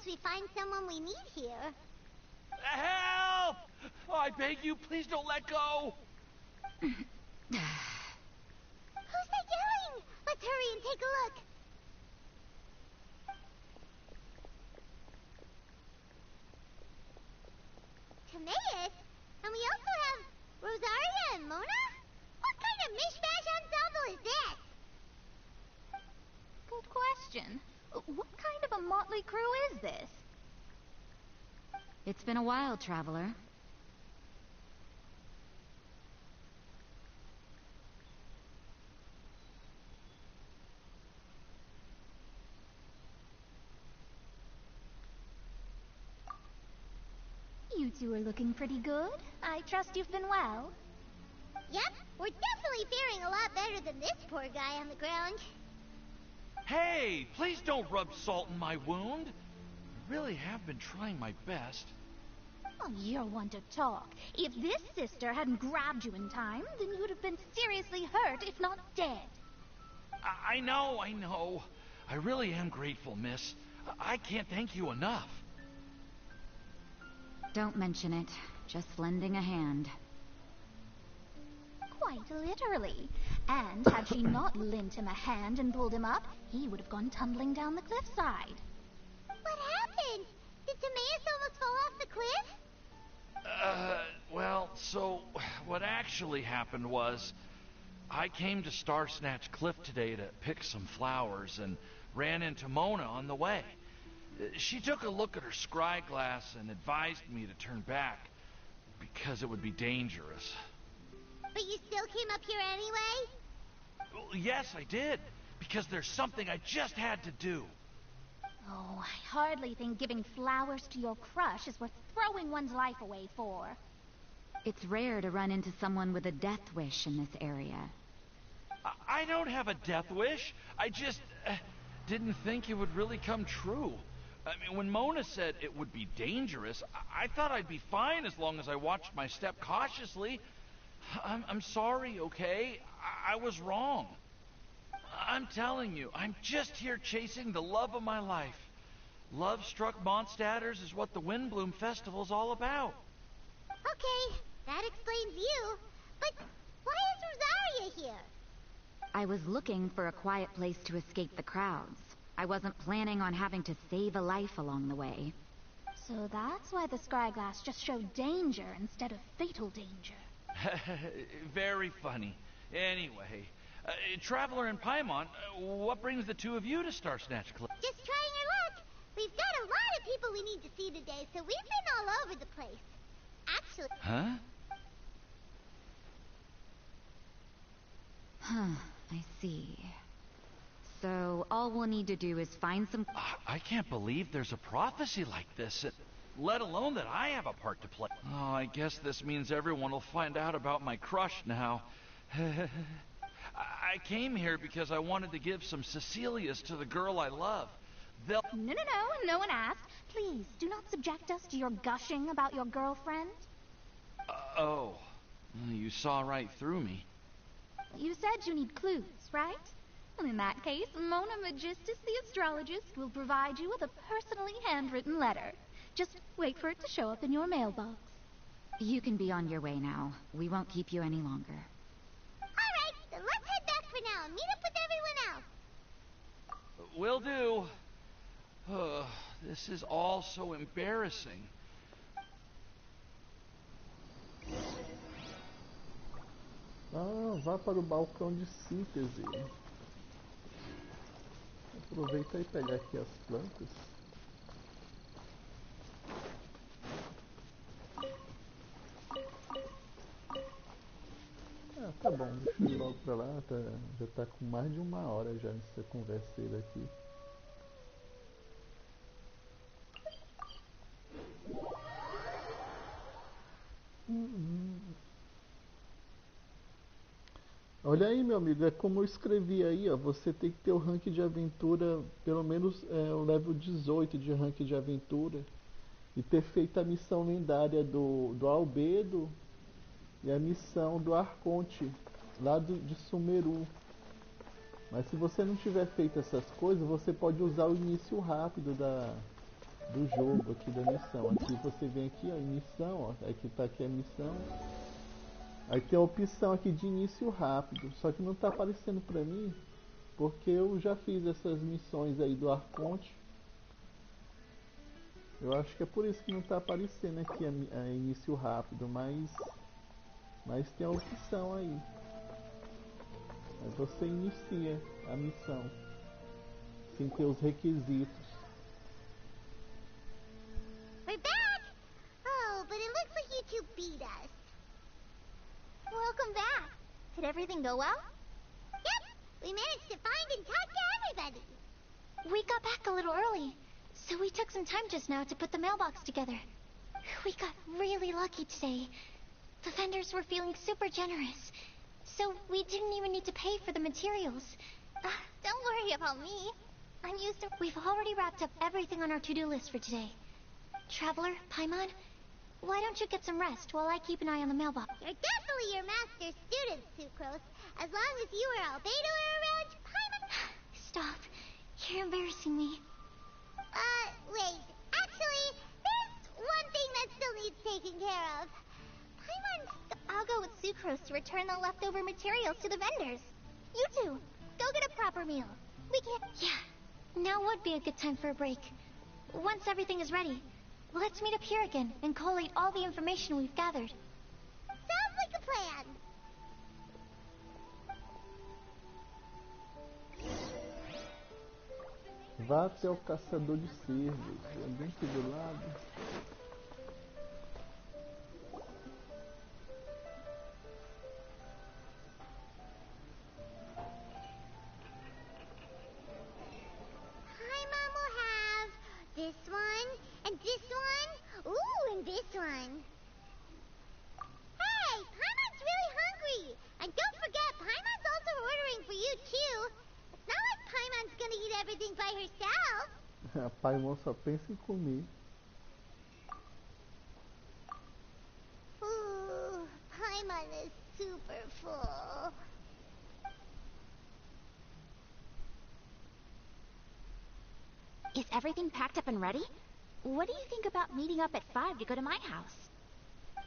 We find someone we need here. Help! Oh, I beg you, please don't let go. Who's that yelling? Let's hurry and take a look. Timaeus? And we also have Rosaria and Mona? What kind of mishmash ensemble is this? Good question. What kind of a motley crew is this? It's been a while, traveler. You two are looking pretty good. I trust you've been well. Yep, we're definitely faring a lot better than this poor guy on the ground. Hey, please don't rub salt in my wound. I really have been trying my best. Oh, you're one to talk. If this sister hadn't grabbed you in time, then you'd have been seriously hurt, if not dead. I know. I really am grateful, miss. I can't thank you enough. Don't mention it. Just lending a hand. Quite literally. And had she not lent him a hand and pulled him up, he would have gone tumbling down the cliffside. What happened? Did Timaeus almost fall off the cliff? Well, so what actually happened was I came to Star Snatch Cliff today to pick some flowers and ran into Mona on the way. She took a look at her scry glass and advised me to turn back because it would be dangerous. But you still came up here anyway? Well, yes, I did, because there's something I just had to do. Oh, I hardly think giving flowers to your crush is worth throwing one's life away for. It's rare to run into someone with a death wish in this area. I don't have a death wish. I just didn't think it would really come true. I mean, when Mona said it would be dangerous, I thought I'd be fine as long as I watched my step cautiously. I'm sorry, okay? I was wrong. I'm telling you, I'm just here chasing the love of my life. Love-struck Mondstadters is what the Windbloom Festival's all about. Okay, that explains you. But why is Rosaria here? I was looking for a quiet place to escape the crowds. I wasn't planning on having to save a life along the way. So that's why the scryglass just showed danger instead of fatal danger. Very funny. Anyway, Traveler and Paimon, what brings the two of you to Star Snatch Club? Just trying our luck. We've got a lot of people we need to see today, so we've been all over the place. Actually... Huh? I see. So, all we'll need to do is find some... I can't believe there's a prophecy like this, let alone that I have a part to play. Oh, I guess this means everyone will find out about my crush now. I came here because I wanted to give some Cecilias to the girl I love. No, no one asked. Please, do not subject us to your gushing about your girlfriend. Oh, you saw right through me. You said you need clues, right? Well, in that case, Mona Magistus the astrologist will provide you with a personally handwritten letter. Just wait for it to show up in your mailbox. You can be on your way now. We won't keep you any longer. Alright, then let's head back for now and meet up with everyone else. Will do. This is all so embarrassing. Vá para o balcão de síntese. Aproveita e pegar aqui as plantas. Tá bom, deixa eu ir logo pra lá. Já tá com mais de 1 hora já nessa conversa aqui. Olha aí, meu amigo, é como eu escrevi aí, ó, você tem que ter o rank de aventura, pelo menos o level 18 de rank de aventura, e ter feito a missão lendária do Albedo e a missão do Arconte, lá de Sumeru. Mas se você não tiver feito essas coisas, você pode usar o início rápido do jogo, aqui da missão. Aqui você vem aqui, ó, em missão, ó, aqui tá aqui a missão. Aí tem a opção aqui de início rápido, só que não está aparecendo para mim, porque eu já fiz essas missões aí do Arconte. Eu acho que é por isso que não está aparecendo aqui a início rápido, mas tem a opção aí. Aí você inicia a missão, sem ter os requisitos. We're back! Oh, but it looks like you two beat us. Welcome back. Did everything go well? Yep, we managed to find and talk to everybody. We got back a little early, so we took some time just now to put the mailbox together. We got really lucky today. The vendors were feeling super generous, so we didn't even need to pay for the materials. Don't worry about me. I'm used to... We've already wrapped up everything on our to-do list for today. Traveler, Paimon, why don't you get some rest while I keep an eye on the mailbox? You're definitely your master's student, Sucrose. As long as you or Albedo are around, Paimon... Stop. You're embarrassing me. Wait. Actually, there's one thing that still needs taking care of. Paimon's... I'll go with Sucrose to return the leftover materials to the vendors. You two, go get a proper meal. We can't... Yeah, now would be a good time for a break. Once everything is ready, let's meet up here again and collate all the information we've gathered. Sounds like a plan. Vá até o caçador de cervos, é bem aqui do lado. Paimon will have this one, and this one, ooh, and this one. Hey, Paimon's really hungry! And don't forget, Paimon's also ordering for you too. It's not like Paimon's gonna eat everything by herself. A Paimon só pensa em comer. Ooh, Paimon is super full. Is everything packed up and ready? What do you think about meeting up at 5 to go to my house?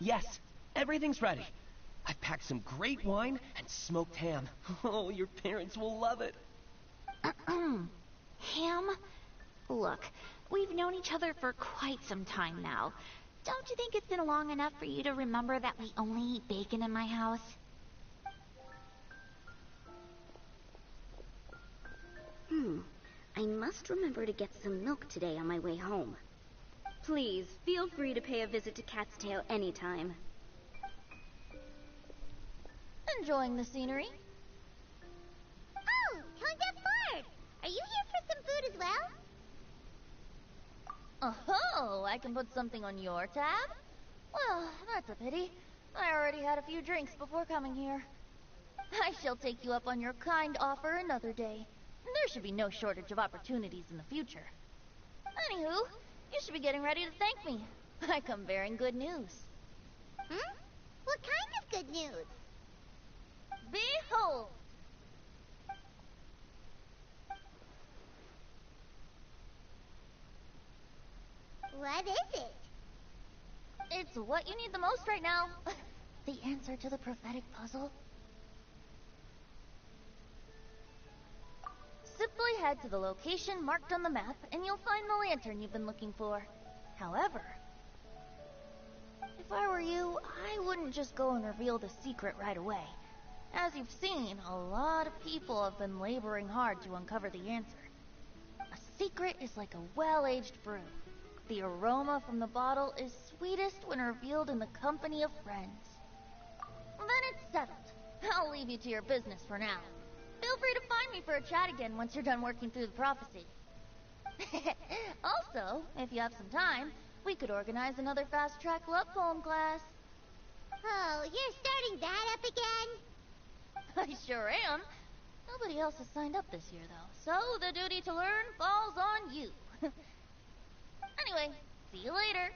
Yes, everything's ready. I've packed some great wine and smoked ham. Oh, your parents will love it. Ham? Look, we've known each other for quite some time now. Don't you think it's been long enough for you to remember that we only eat bacon in my house? I must remember to get some milk today on my way home. Please, feel free to pay a visit to Cat's Tail anytime. Enjoying the scenery? Oh, Tone Deaf Bard! Are you here for some food as well? Oh, I can put something on your tab? Well, that's a pity. I already had a few drinks before coming here. I shall take you up on your kind offer another day. There should be no shortage of opportunities in the future. Anywho, you should be getting ready to thank me. I come bearing good news. What kind of good news? Behold! What is it? It's what you need the most right now. The answer to the prophetic puzzle. Simply head to the location marked on the map, and you'll find the lantern you've been looking for. However, if I were you, I wouldn't just go and reveal the secret right away. As you've seen, a lot of people have been laboring hard to uncover the answer. A secret is like a well-aged brew. The aroma from the bottle is sweetest when revealed in the company of friends. Then it's settled. I'll leave you to your business for now. Feel free to find me for a chat again once you're done working through the prophecy. Also, if you have some time, we could organize another fast-track love poem class. Oh, you're starting that up again? I sure am. Nobody else has signed up this year, though, so the duty to learn falls on you. Anyway, see you later.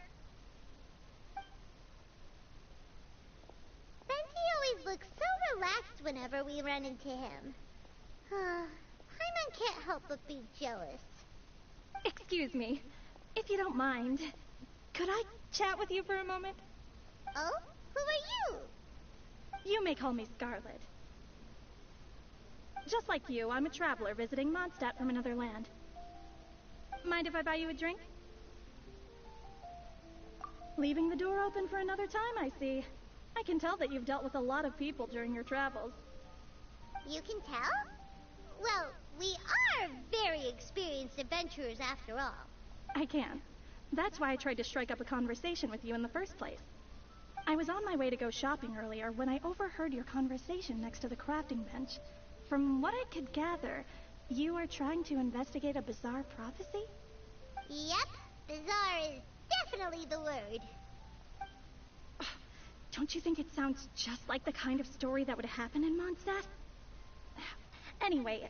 Benty always looks so relaxed whenever we run into him. Paimon can't help but be jealous. Excuse me, if you don't mind, could I chat with you for a moment? Oh? Who are you? You may call me Scarlet. Just like you, I'm a traveler visiting Mondstadt from another land. Mind if I buy you a drink? Leaving the door open for another time, I see. I can tell that you've dealt with a lot of people during your travels. You can tell? Well, we are very experienced adventurers after all. I can. That's why I tried to strike up a conversation with you in the first place. I was on my way to go shopping earlier when I overheard your conversation next to the crafting bench. From what I could gather, you are trying to investigate a bizarre prophecy? Yep, bizarre is definitely the word. Don't you think it sounds just like the kind of story that would happen in Mondstadt? Anyway,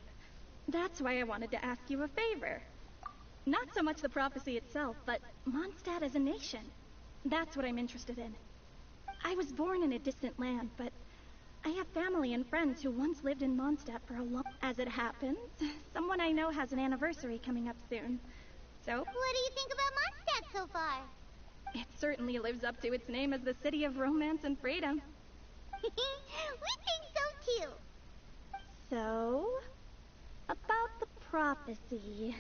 that's why I wanted to ask you a favor. Not so much the prophecy itself, but Mondstadt as a nation. That's what I'm interested in. I was born in a distant land, but I have family and friends who once lived in Mondstadt for a long... As it happens, someone I know has an anniversary coming up soon. So... What do you think about Mondstadt so far? It certainly lives up to its name as the city of romance and freedom. We think so too. So, about the prophecy.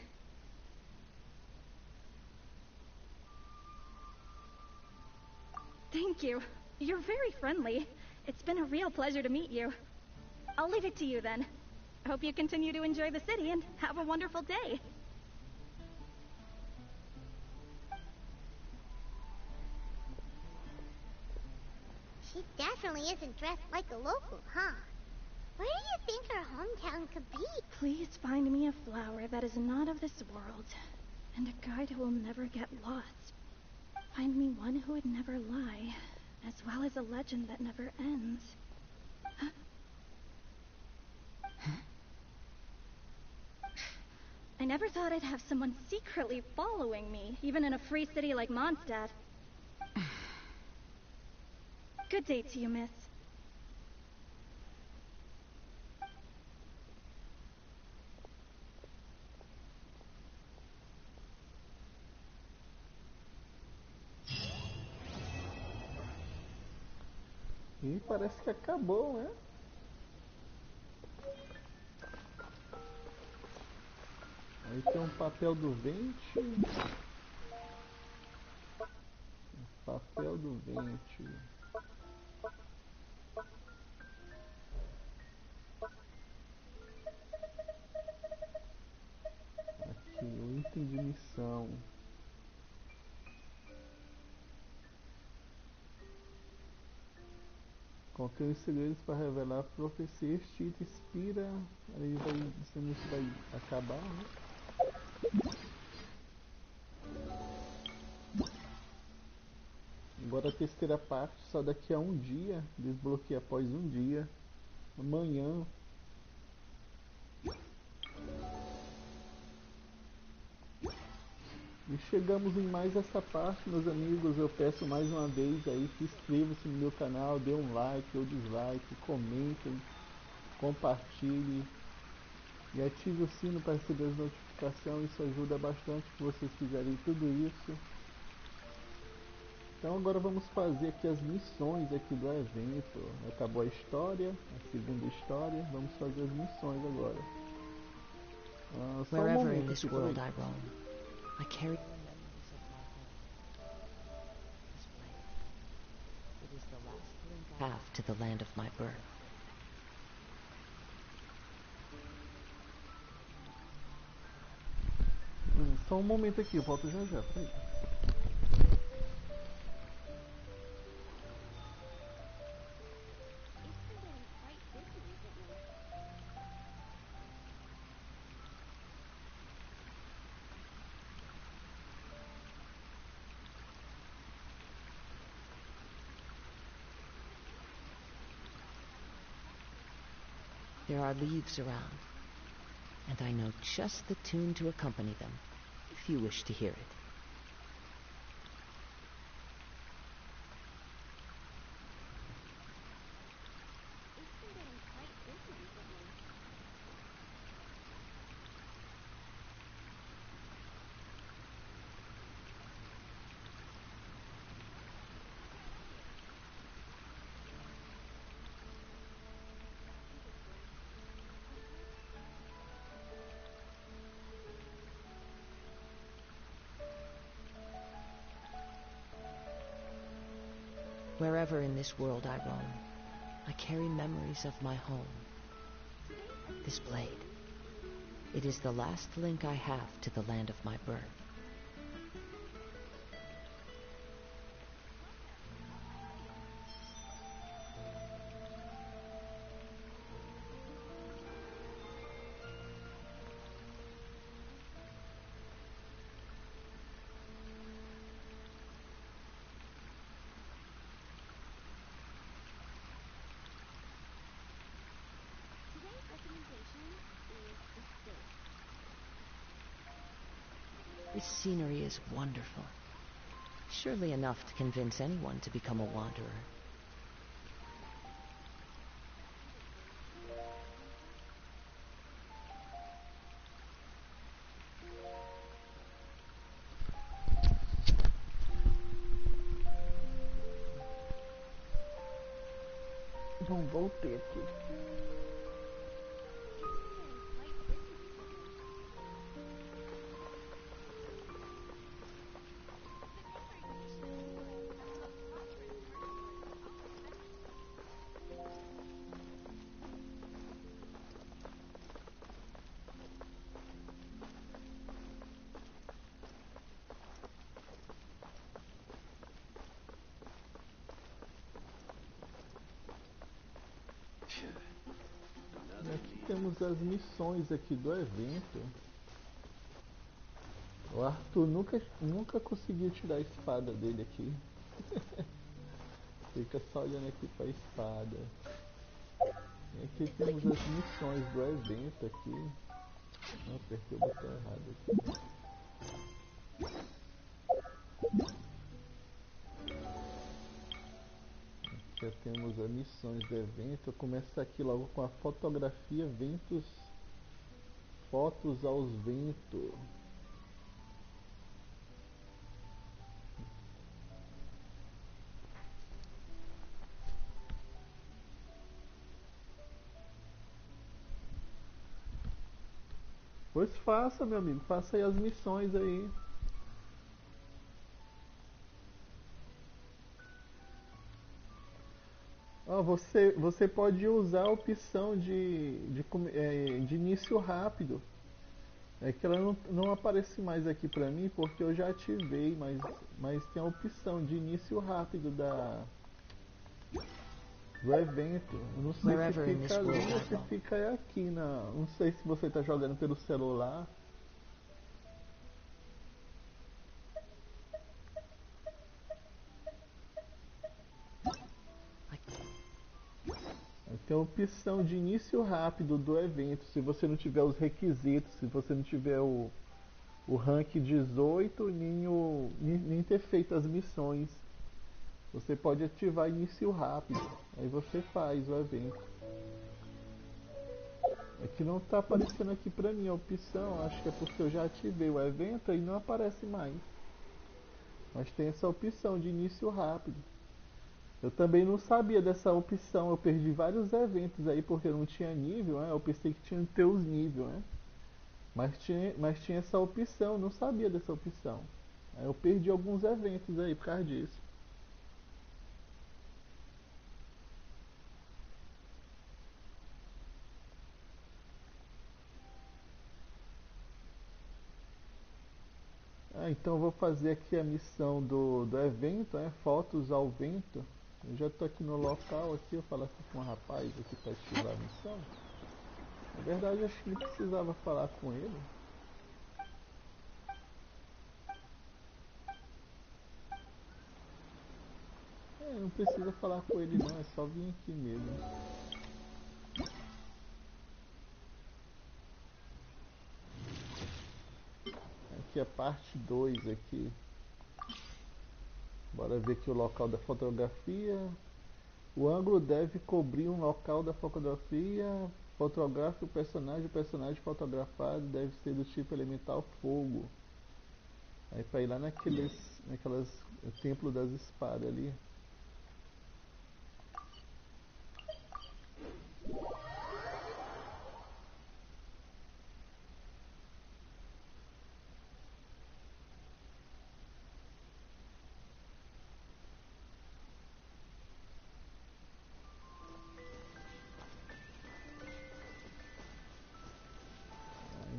Thank you. You're very friendly. It's been a real pleasure to meet you. I'll leave it to you then. I hope you continue to enjoy the city and have a wonderful day. She definitely isn't dressed like a local, huh? Where do you think her hometown could be? Please find me a flower that is not of this world, and a guide who will never get lost. Find me one who would never lie, as well as a legend that never ends. I never thought I'd have someone secretly following me, even in a free city like Mondstadt. Good day to you, miss. E parece que acabou, né? Aí tem um papel do Vente. Papel do Vente. missão. Contém os segredos para revelar a profecia. Este item inspira. Aí vai dizendo que vai acabar, né? Agora a terceira parte, só daqui a um dia. Desbloqueia após um dia. Amanhã. E chegamos em mais essa parte, meus amigos. Eu peço mais uma vez aí que inscrevam-se no meu canal, dê um like ou dislike, comentem, compartilhem e ative o sino para receber as notificações. Isso ajuda bastante se vocês fizerem tudo isso. Então agora vamos fazer aqui as missões aqui do evento. Acabou a história, a segunda história. Vamos fazer as missões agora. Só um momento aqui, I carry it is the last link I have to the land of my birth. Só um momento aqui, eu volto já já, peraí. There are leaves around, and I know just the tune to accompany them, if you wish to hear it. Wherever in this world I roam, I carry memories of my home. This blade, it is the last link I have to the land of my birth. This scenery is wonderful. Surely enough to convince anyone to become a wanderer. Bom, voltei aqui. Aqui temos as missões aqui do evento. O Arthur nunca conseguiu tirar a espada dele aqui. Fica só olhando aqui para a espada. E aqui temos as missões do evento aqui. Não, apertei o botão errado aqui. Já temos as missões do evento. Eu começo aqui logo com a fotografia ventos. Fotos aos ventos. Pois faça, meu amigo, faça aí as missões aí. Oh, você pode usar a opção de início rápido. É que ela não aparece mais aqui pra mim porque eu já ativei, mas tem a opção de início rápido do evento. Eu não sei se fica ali ou se fica aqui não sei se você tá jogando pelo celular. Tem a opção de início rápido do evento, se você não tiver os requisitos, se você não tiver o rank 18, nem ter feito as missões. Você pode ativar início rápido, aí você faz o evento. É que não está aparecendo aqui pra mim a opção, acho que é porque eu já ativei o evento e não aparece mais. Mas tem essa opção de início rápido. Eu também não sabia dessa opção, eu perdi vários eventos aí porque eu não tinha nível, né? Eu pensei que tinha que ter os níveis, né? Mas tinha essa opção, eu não sabia dessa opção. Aí eu perdi alguns eventos aí por causa disso. Então eu vou fazer aqui a missão do evento, né? Fotos ao vento. Eu já estou aqui no local, aqui eu falo aqui com um rapaz aqui para ativar a missão. Na verdade, acho que não precisava falar com ele. Não precisa falar com ele não, é só vir aqui mesmo. Aqui é a parte 2 aqui. Bora ver aqui o local da fotografia. O ângulo deve cobrir um local da fotografia. Fotografe o personagem fotografado deve ser do tipo elemental fogo. Aí para ir lá naquelas templo das espadas ali.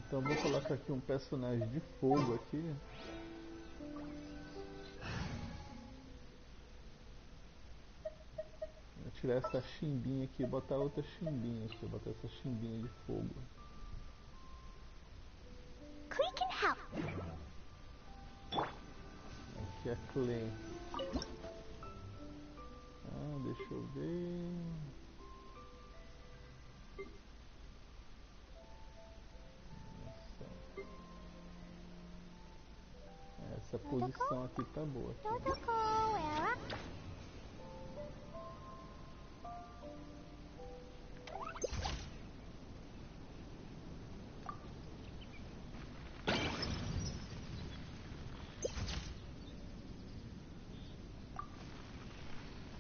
Então vou colocar aqui um personagem de fogo aqui. Vou tirar essa chimbinha aqui e botar outra chimbinha aqui. Botar essa chimbinha de fogo. Click and help. Aqui é a Clay. Deixa eu ver. Essa posição aqui tá boa.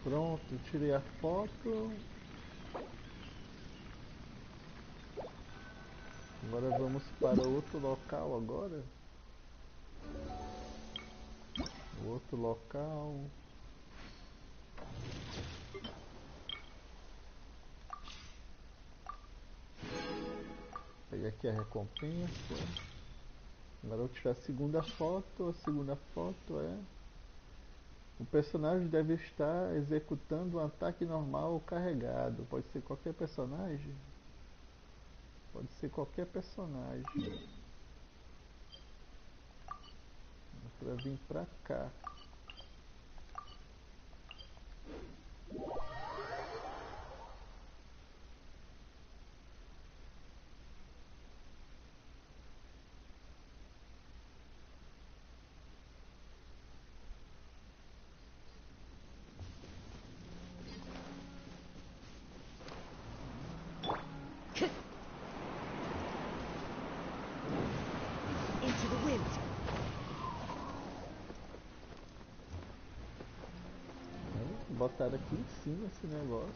Pronto, tirei a foto. Agora vamos para outro local agora. Outro local. Peguei aqui a recompensa. Agora eu vou tirar a segunda foto. A segunda foto é: o personagem deve estar executando um ataque normal carregado. Pode ser qualquer personagem? Pode ser qualquer personagem. Para vir pra cá. Botaram aqui em cima esse negócio.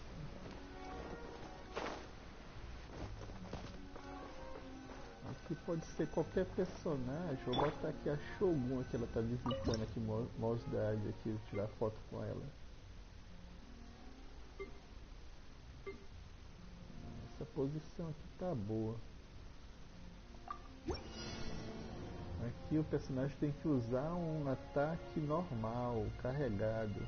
Aqui pode ser qualquer personagem. Vou botar aqui a Shogun que ela tá visitando aqui, Mouse Guard aqui, vou tirar foto com ela. Essa posição aqui tá boa. Aqui o personagem tem que usar um ataque normal, carregado.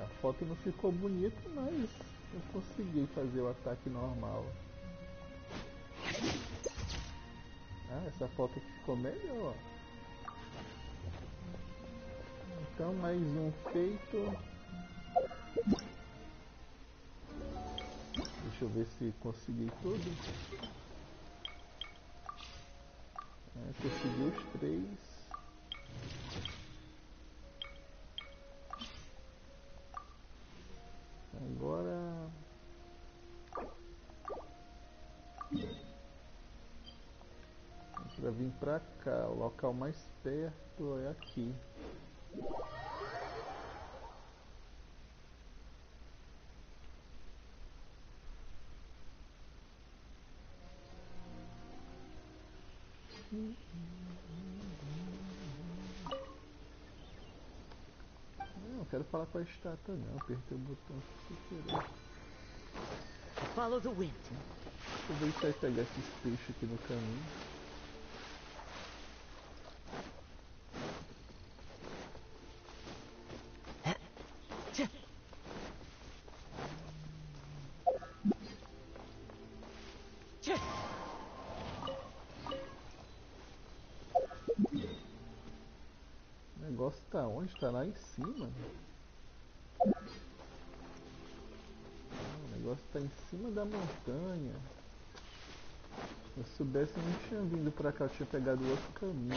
A foto não ficou bonita, mas eu consegui fazer o ataque normal. Essa foto aqui ficou melhor. Então mais um feito. Deixa eu ver se consegui tudo. Consegui os 3. Agora para vir pra cá, o local mais perto é aqui. Não quero falar com a estátua não, apertei o botão sem querer. Follow the wind. Vou deixar eu pegar esses peixes aqui no caminho. O negócio tá onde? Tá lá em cima. O negócio tá em cima da montanha. Se eu soubesse, eu não tinha vindo pra cá, eu tinha pegado outro caminho.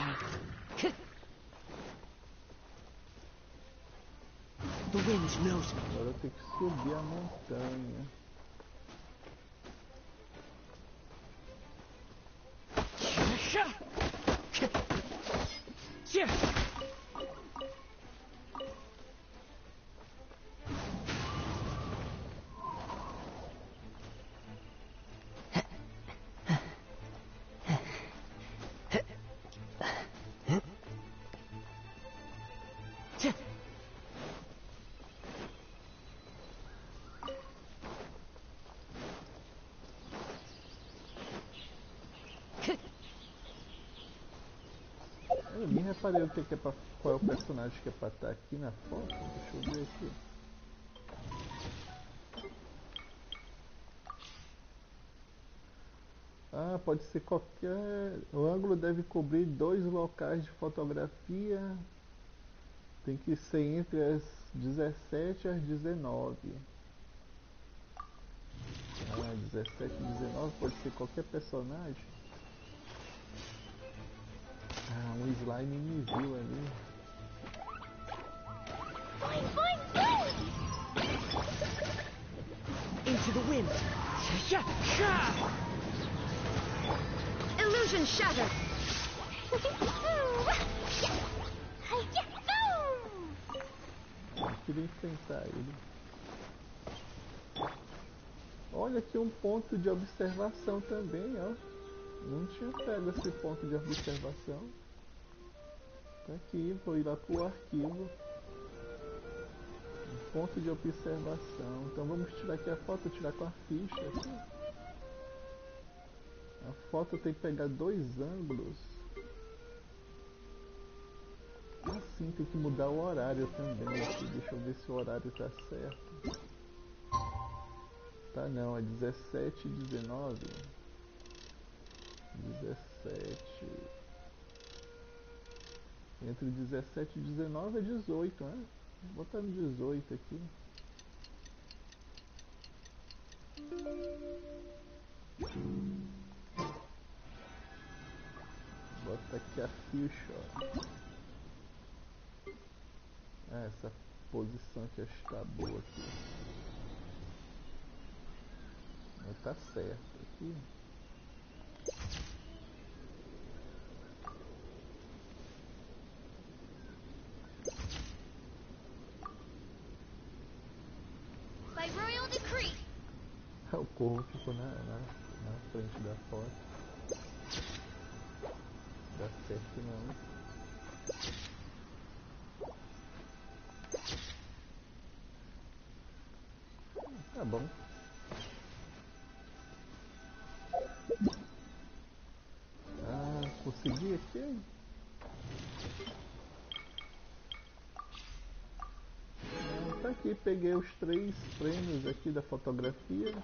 Agora eu tenho que subir a montanha. Eu nem reparei o que é pra, qual é o personagem que é pra estar aqui na foto. Deixa eu ver aqui. Pode ser qualquer... O ângulo deve cobrir 2 locais de fotografia. Tem que ser entre as 17 e as 19. 17 e 19 pode ser qualquer personagem. Um slime me viu ali. Into the wind. Illusion shattered. Eu queria enfrentar ele. Olha aqui um ponto de observação também, ó. Não tinha pego esse ponto de observação. Tá aqui, vou ir lá pro arquivo. Um ponto de observação. Então vamos tirar aqui a foto, tirar com a ficha aqui. A foto tem que pegar 2 ângulos. Assim, tem que mudar o horário também aqui. Deixa eu ver se o horário tá certo. Tá não, é 17 e 19. 17. Entre 17 e 19 é 18, né? Vou botar no 18 aqui. Bota aqui a ficha, ó. Essa posição aqui está boa aqui. Mas tá certo aqui. O corvo ficou na frente da foto. Dá certo não. Tá bom. consegui aqui. Tá aqui, peguei os 3 prêmios aqui da fotografia.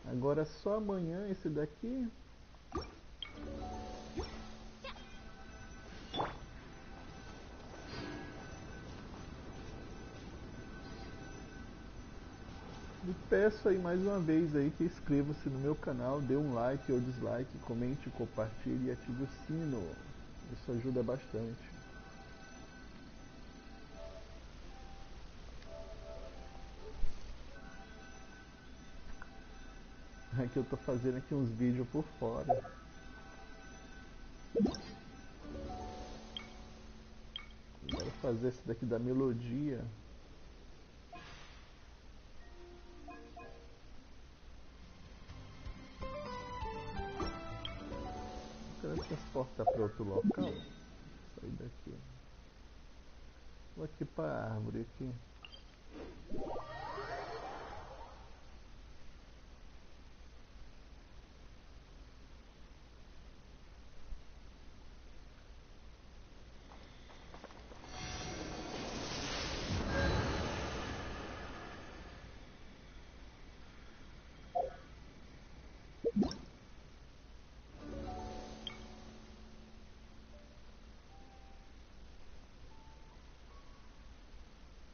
Agora só amanhã esse daqui. E peço aí mais uma vez aí que inscreva-se no meu canal, dê um like ou dislike, comente, compartilhe e ative o sino. Isso ajuda bastante. É que eu tô fazendo aqui uns vídeos por fora. Quero fazer esse daqui da melodia. Quero transportar para outro local. Sair daqui. Vou aqui para a árvore aqui.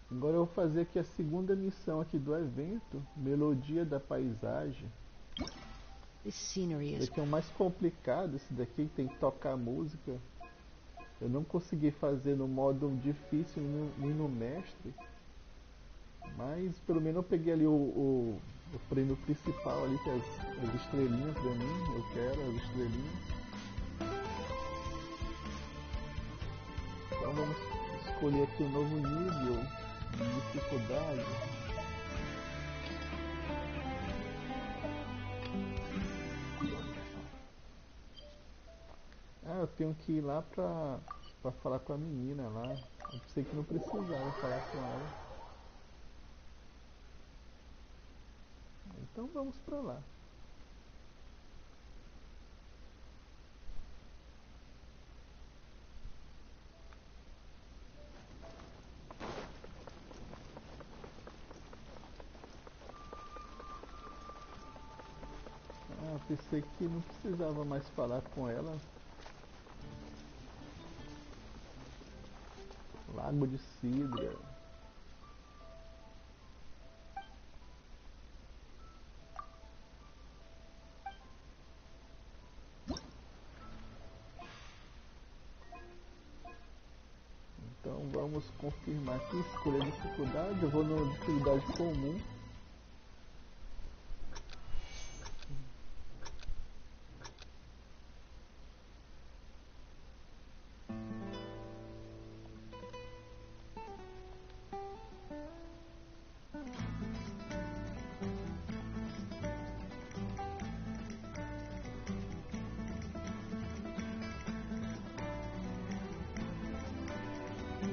Agora eu vou fazer aqui a segunda missão aqui do evento, Melodia da Paisagem. Esse daqui é o mais complicado, esse daqui tem que tocar música. Eu não consegui fazer no modo difícil nem no mestre. Mas pelo menos eu peguei ali o prêmio principal ali, que é as estrelinhas pra mim. Eu quero as estrelinhas. Então vamos escolher aqui um novo nível de dificuldade. Ah, eu tenho que ir lá pra falar com a menina lá. Eu pensei que não precisava falar com ela. Então vamos pra lá. Ah, pensei que não precisava mais falar com ela. Lago de Cidra. Então vamos confirmar aqui, escolher a dificuldade. Eu vou na dificuldade comum.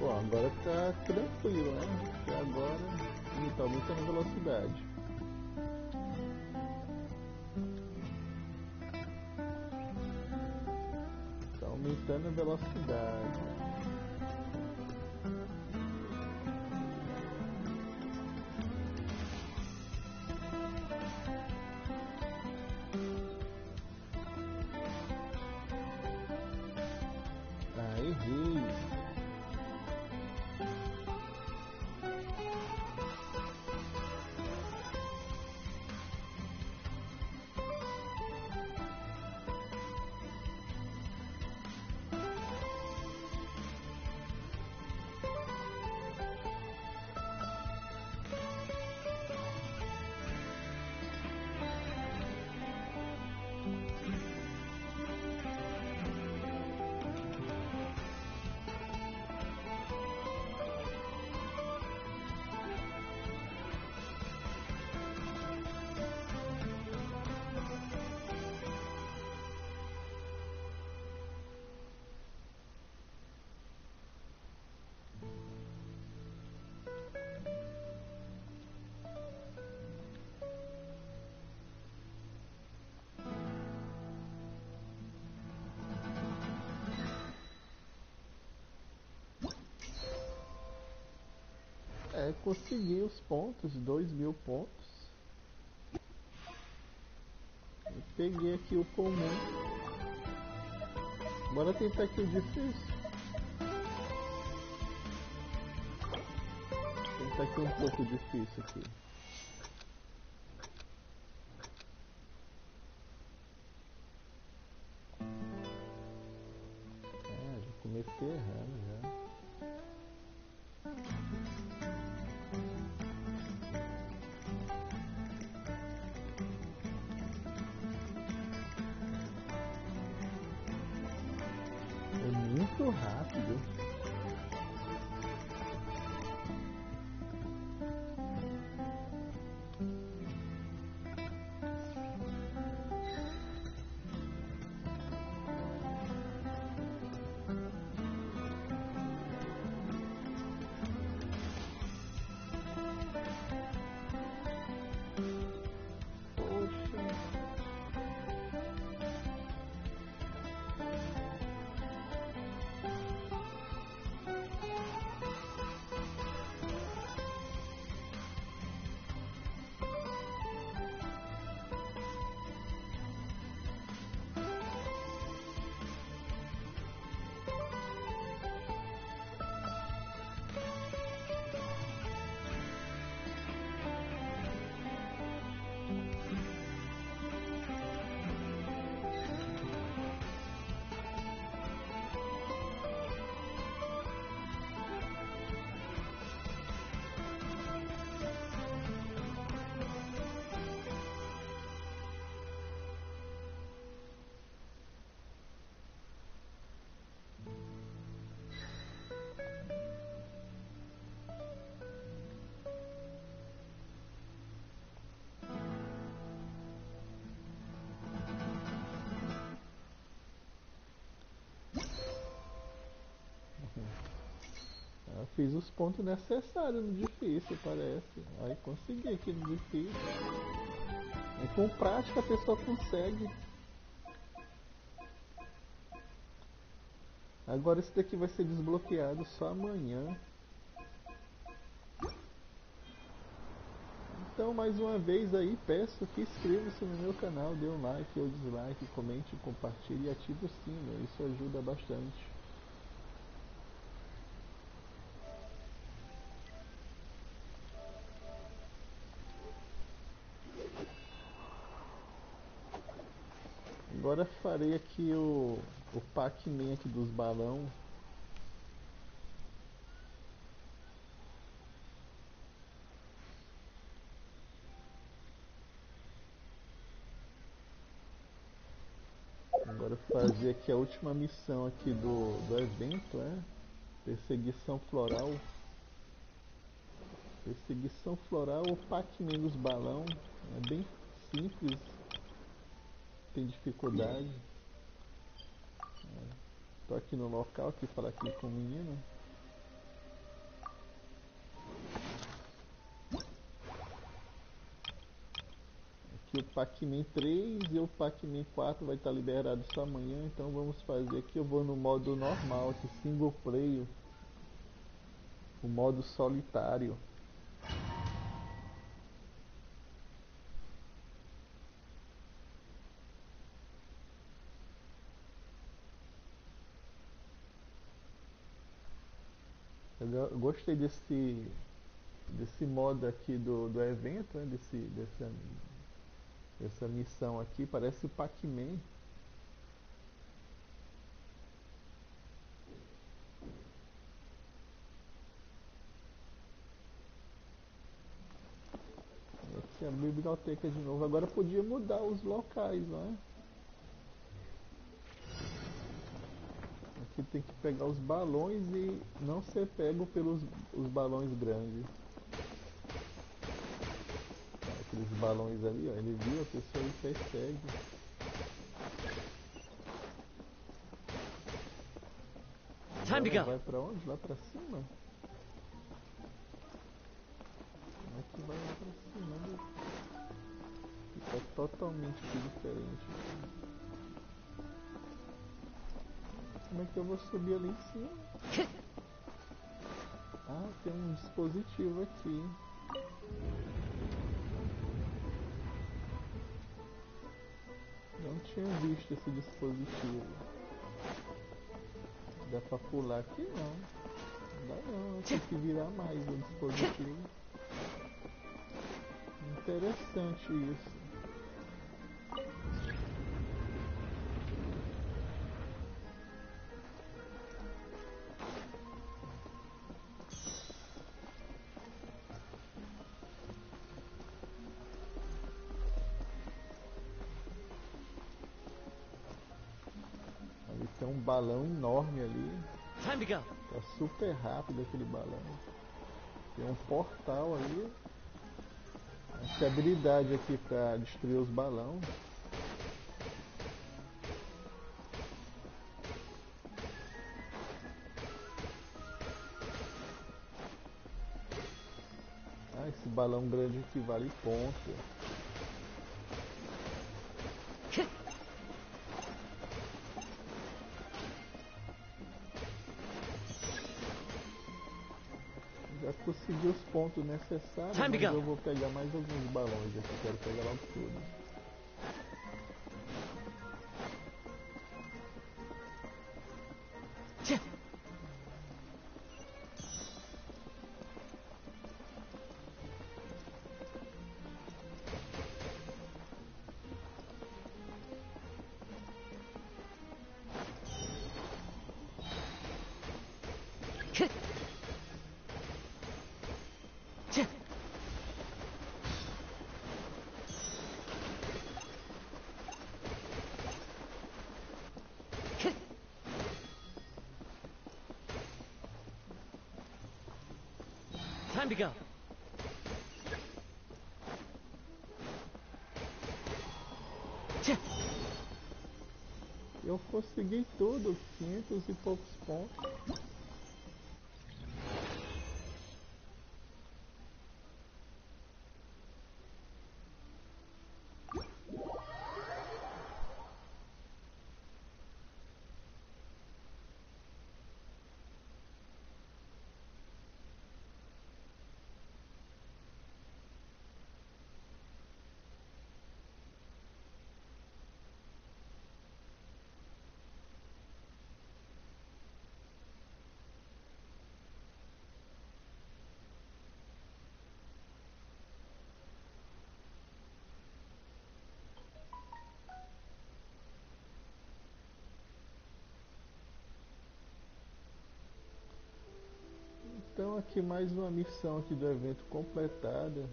Bom, agora tá tranquilo, né? Porque agora ele tá aumentando a velocidade. Tá aumentando a velocidade. Ah, errei. Consegui os pontos, 2.000 pontos. Eu peguei aqui o comum. Bora tentar aqui o difícil. Tentar aqui um pouco difícil aqui. Já comecei errando já. Muito rápido. Fiz os pontos necessários no difícil, parece. Aí consegui aqui no difícil. E com prática a pessoa consegue. Agora esse daqui vai ser desbloqueado só amanhã. Então mais uma vez aí peço que inscreva-se no meu canal, dê um like ou dislike, comente, compartilhe e ative o sino. Isso ajuda bastante. Agora farei aqui o Pac-Man aqui dos balão. Agora fazer aqui a última missão aqui do evento, Perseguição floral. Perseguição floral, o Pac-Man dos balão. É bem simples. Tem dificuldade. Tô aqui no local, aqui falar aqui com o menino. Aqui o Pac-Man 3 e o Pac-Man 4 vai estar liberado só amanhã, então vamos fazer aqui. Eu vou no modo normal, aqui single player. O modo solitário. Eu gostei desse modo aqui do evento, né? Dessa missão aqui, parece o Pac-Man. Aqui a biblioteca de novo. Agora podia mudar os locais, né? Aqui tem que pegar os balões e não ser pego pelos os balões grandes. Aqueles balões ali, ó, ele viu, a pessoa ele persegue. Time to go. Vai pra onde? Lá pra cima? Aqui vai lá pra cima, né? Fica totalmente diferente. Como é que eu vou subir ali em cima? Ah, tem um dispositivo aqui. Não tinha visto esse dispositivo. Dá pra pular aqui? Não. Não dá não, tem que virar mais o dispositivo. Interessante isso. Tem um balão enorme ali. Tá super rápido aquele balão. Tem um portal ali. Essa habilidade aqui pra destruir os balões. Ah, esse balão grande aqui vale ponto. Já consegui os pontos necessários, mas eu vou pegar mais alguns balões aqui, quero pegar logo tudo. Time to go. Eu consegui tudo, 500 e poucos pontos. Então aqui mais uma missão aqui do evento completada.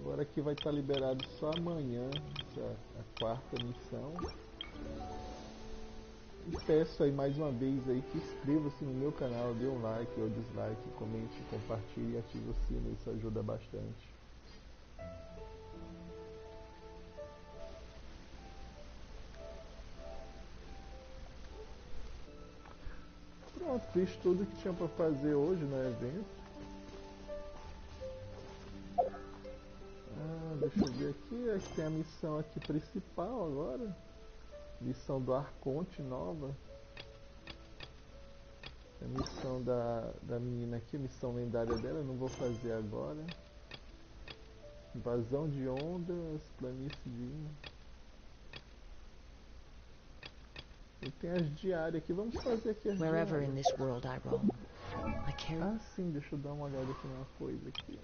Agora aqui vai estar liberado só amanhã, a quarta missão. E peço aí mais uma vez aí que inscreva-se no meu canal, dê um like ou dislike, comente, compartilhe e ative o sino, isso ajuda bastante. Pronto, fiz tudo que tinha para fazer hoje no evento. Deixa eu ver aqui, aqui tem a missão aqui principal agora. Missão do Arconte nova. A missão da menina aqui, a missão lendária dela, eu não vou fazer agora. Invasão de ondas, planície de... E tem as diárias aqui, vamos fazer aqui as diárias. Ah sim, deixa eu dar uma olhada aqui numa coisa aqui.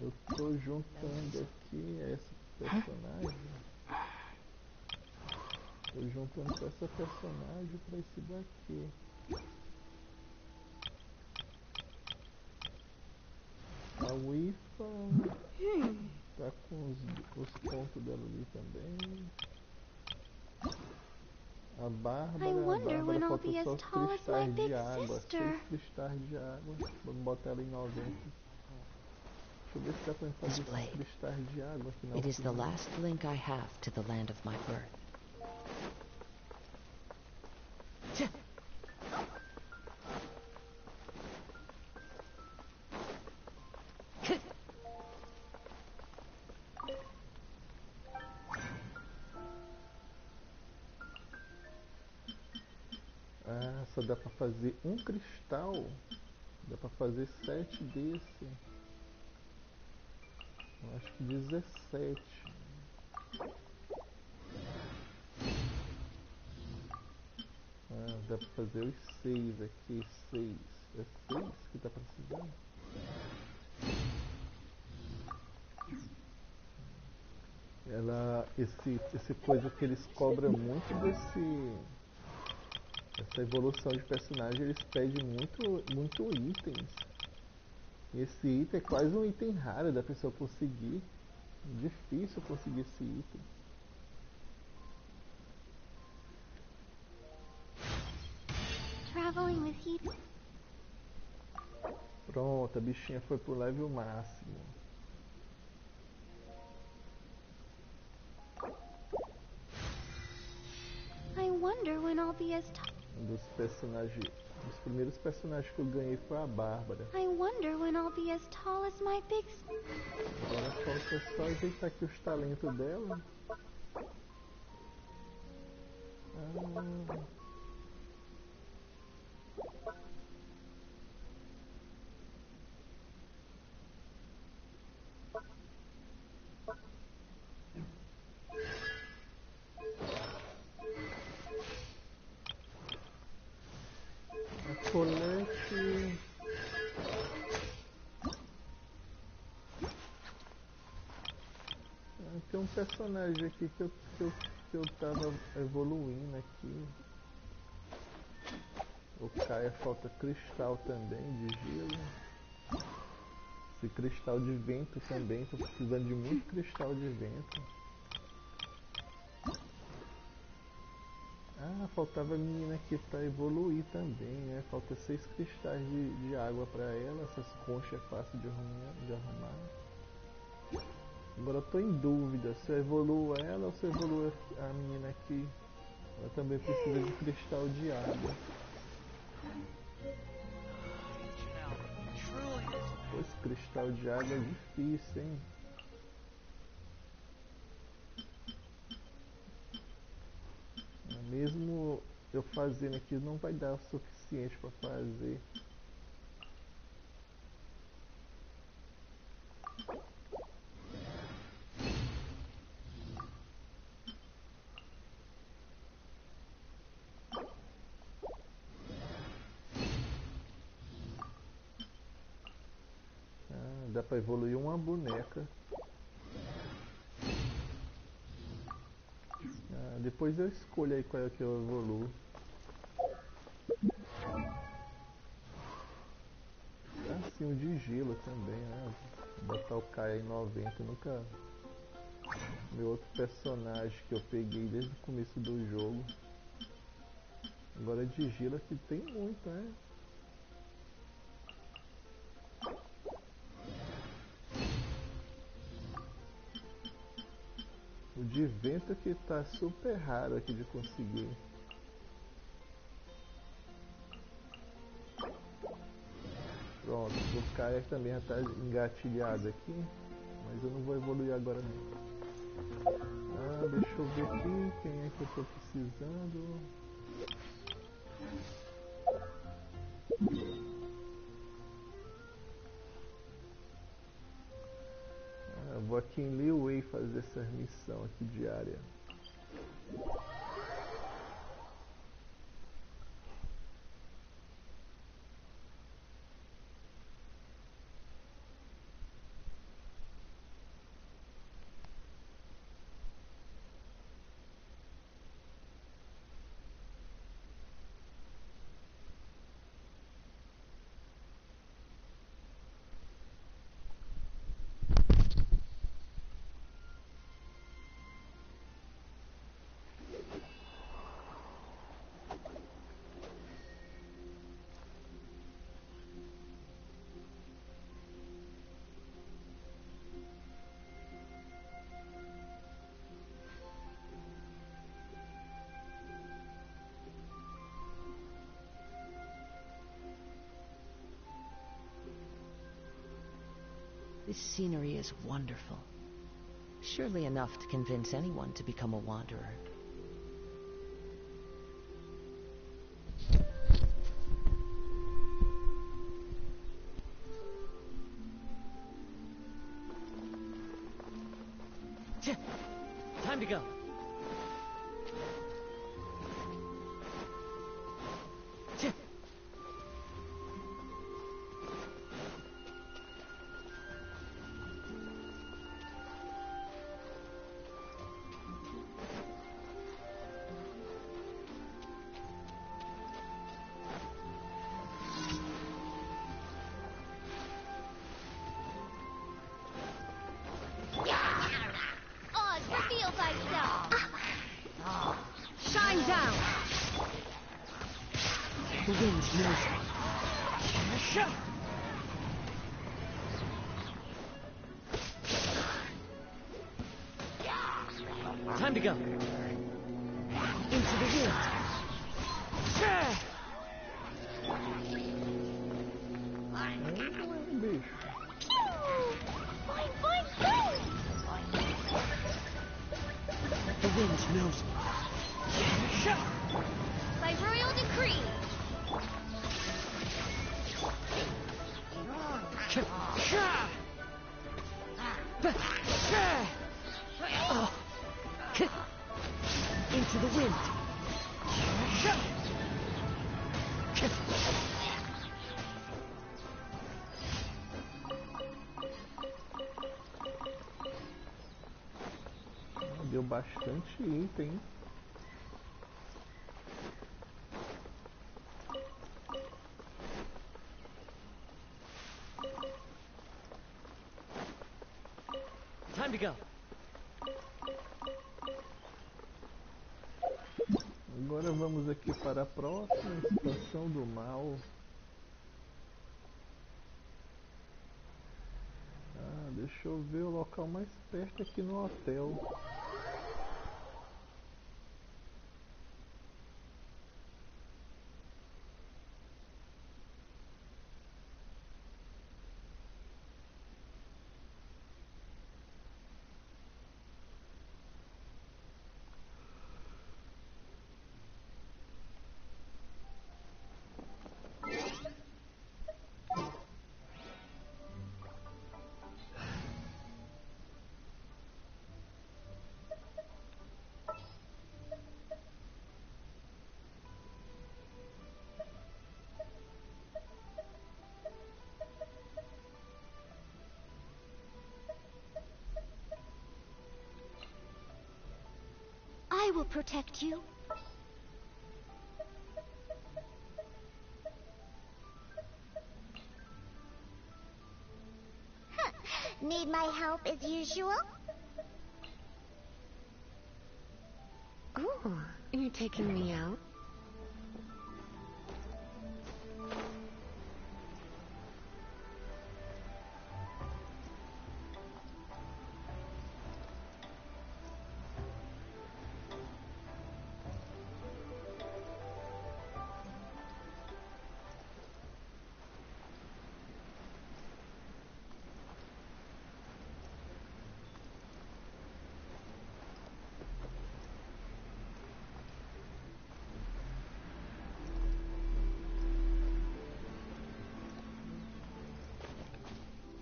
Eu tô juntando aqui essa personagem. Tô juntando com essa personagem pra esse daqui. A Wifa tá com os pontos dela ali também. A Bárbara faltou só os cristais de água. 6 cristais de água. Vamos botar ela em 90. Deixa eu ver se dá pra fazer esses cristais de água aqui na It is the last link I have to the land of my birth. Ah, só dá pra fazer um cristal. Dá pra fazer 7 desse. Eu acho que 17. Ah, dá pra fazer os 6 aqui. 6. É 6 que tá precisando? Esse coisa que eles cobram muito essa evolução de personagem, eles pedem muito itens. E esse item é quase um item raro da pessoa conseguir. Difícil conseguir esse item. Traveling with you. Pronto, a bichinha foi pro level máximo. I wonder when I'll be as dos primeiros personagens que eu ganhei foi a Bárbara. I wonder when I'll be as tall as my big. Agora falta só ajeitar aqui os talentos dela. A Colette. Tem um personagem aqui que eu tava evoluindo aqui. O Caia falta cristal também de gelo. Esse cristal de vento também, tô precisando de muito cristal de vento. Ah, faltava a menina aqui pra evoluir também, né? Falta 6 cristais de água pra ela. Essas conchas é fácil de arrumar. Agora eu tô em dúvida se eu evoluo ela ou se eu evoluo a menina aqui. Ela também precisa de cristal de água. Esse cristal de água é difícil, hein? Mesmo eu fazendo aqui não vai dar o suficiente para fazer. Dá pra evoluir uma boneca. Depois eu escolho aí qual é que eu evoluo. Sim, o de gelo também, né? Botar o Caia em 90, nunca... Meu outro personagem que eu peguei desde o começo do jogo. Agora de gelo aqui tem muito, né? O de vento que tá super raro aqui de conseguir. Pronto, o Caia também já tá engatilhado aqui, mas eu não vou evoluir agora não. Deixa eu ver aqui quem é que eu tô precisando. Eu vou aqui em Liwei fazer essa missão aqui diária. This scenery is wonderful. Surely enough to convince anyone to become a wanderer. Time to go. Time to go. Into the wind. The wind knows me. By royal decree. Into the wind. Deu bastante item. Time to go. Agora vamos aqui para a próxima expansão do mal. Deixa eu ver o local mais perto aqui no hotel. I will protect you. Need my help as usual? Ooh, you're taking me out?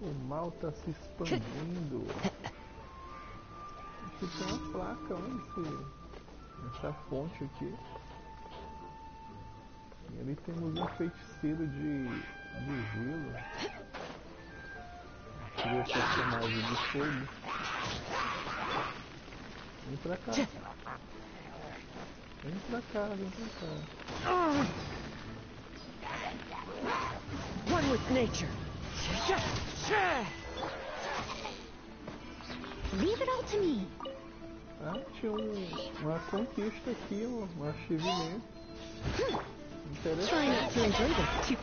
O mal está se expandindo. Aqui tem uma placa, onde essa fonte aqui. E ali temos um feiticeiro de gelo. Queria ser personagem de fogo. Vem pra cá. Vem pra cá, vem pra cá. One with nature. Leave it all to me. Tinha uma conquista aqui, um achievement. Interessante. Try not to enjoy this.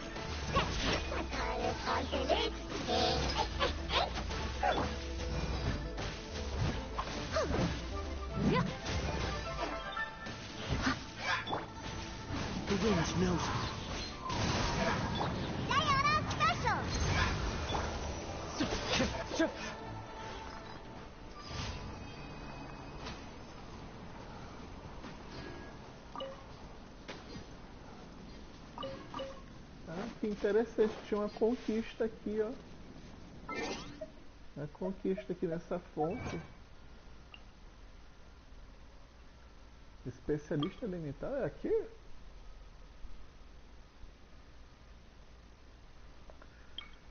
The wind knows me. Ah, que interessante, tinha uma conquista aqui, ó. Uma conquista aqui nessa fonte. Especialista elemental é aqui?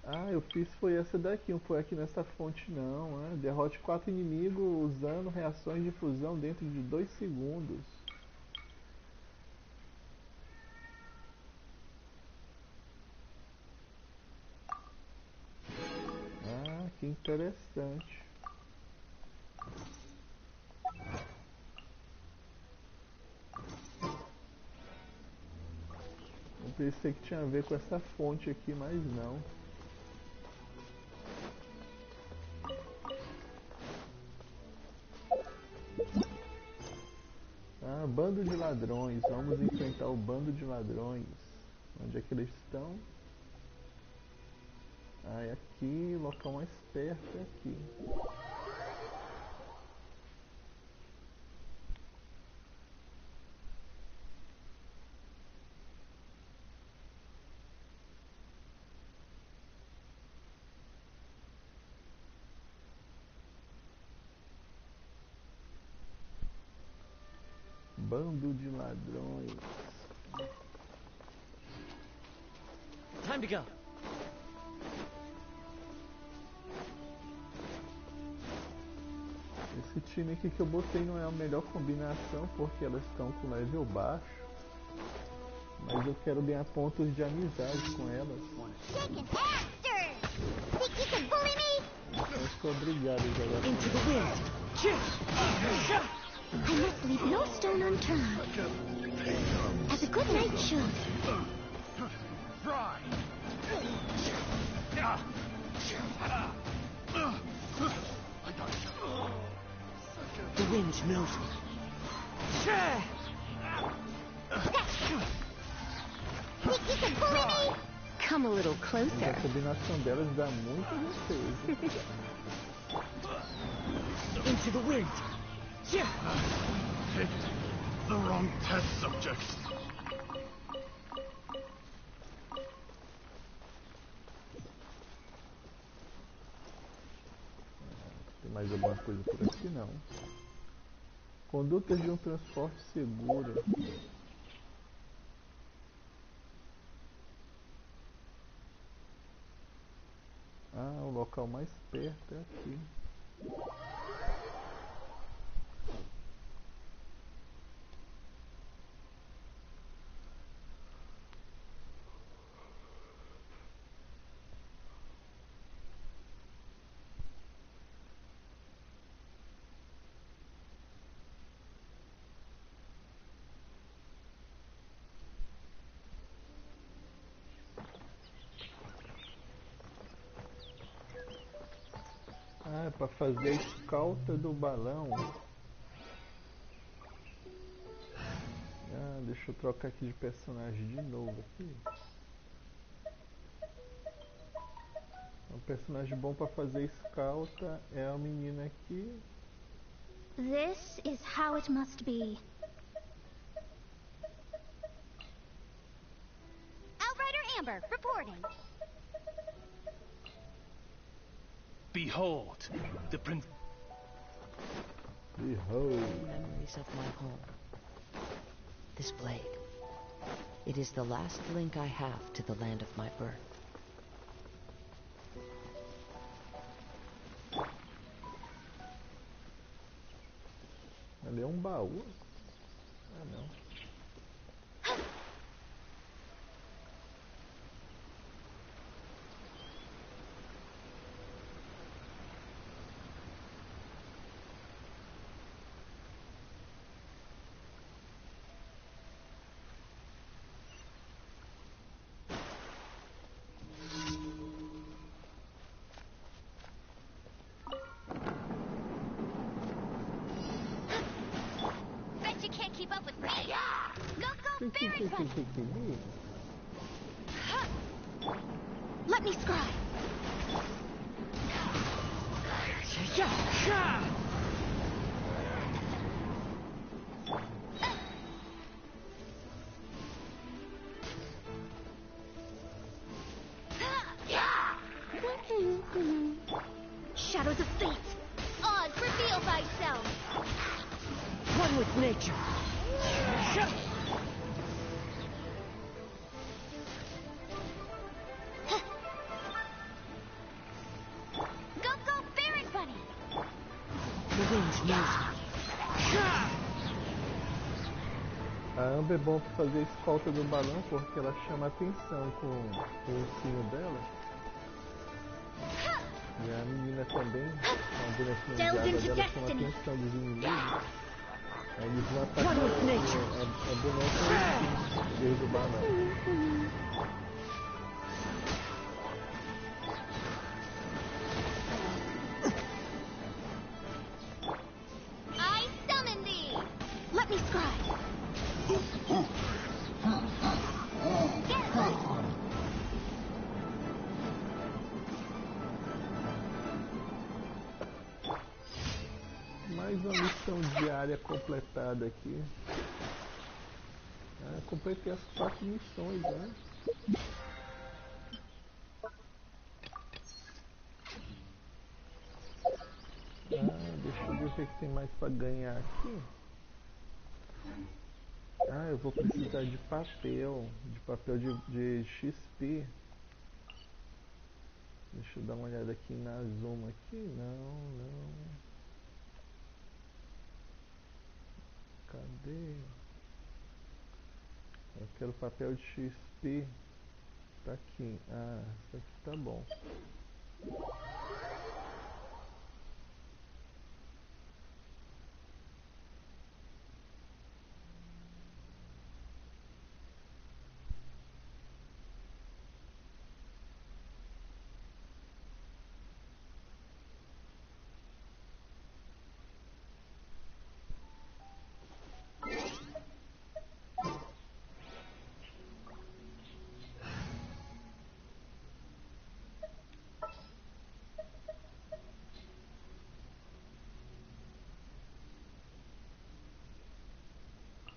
Ah, eu fiz foi essa daqui, não foi aqui nessa fonte não, né? Derrote 4 inimigos usando reações de fusão dentro de 2 segundos. Ah, que interessante. Eu pensei que tinha a ver com essa fonte aqui, mas não. Ah, bando de ladrões. Vamos enfrentar o bando de ladrões. Onde é que eles estão? Ah, é aqui. O local mais perto é aqui. Bando de ladrões. Time to go. Esse time aqui que eu botei não é a melhor combinação porque elas estão com level baixo. Mas eu quero ganhar pontos de amizade com elas. Eu sou obrigado a jogar com elas. I must leave no stone unturned, as a good knight should. The wind knows me. Come a little closer. A combinação delas dá muito defesa. Into the wind. Picked the wrong test subjects. Tem mais alguma coisa por aqui? Não. Condutas de um transporte seguro. Ah, o local mais perto é aqui. Ah, é pra fazer a escolta do balão. Ah, deixa eu trocar aqui de personagem de novo aqui. Um personagem bom pra fazer escolta é a menina aqui. This is how it must be. Outrider Amber, reporting. Behold, the prince. Behold. Memories of my home. This blade. It is the last link I have to the land of my birth. Ali é um baú. Ah, não. Let me scry. shadows of fate. Oz, reveal thyself. One with nature. Go, go, Fairy Bunny. The wind's music. A Amber é bom pra fazer a escolta do balão porque ela chama a atenção com o ursinho dela. E a menina também, a bonequinha de água dela chama a atenção dos inimigos. Aí eles vão atacar a boneca desde o balão. I summon thee. Let me scry. Mais uma missão diária completada aqui. Completei as 4 missões, né? Deixa eu ver o que tem mais pra ganhar aqui. Eu vou precisar de papel de XP. Deixa eu dar uma olhada aqui na Zoom aqui. Não. Cadê? Eu quero papel de XP. Tá aqui. Isso aqui tá bom.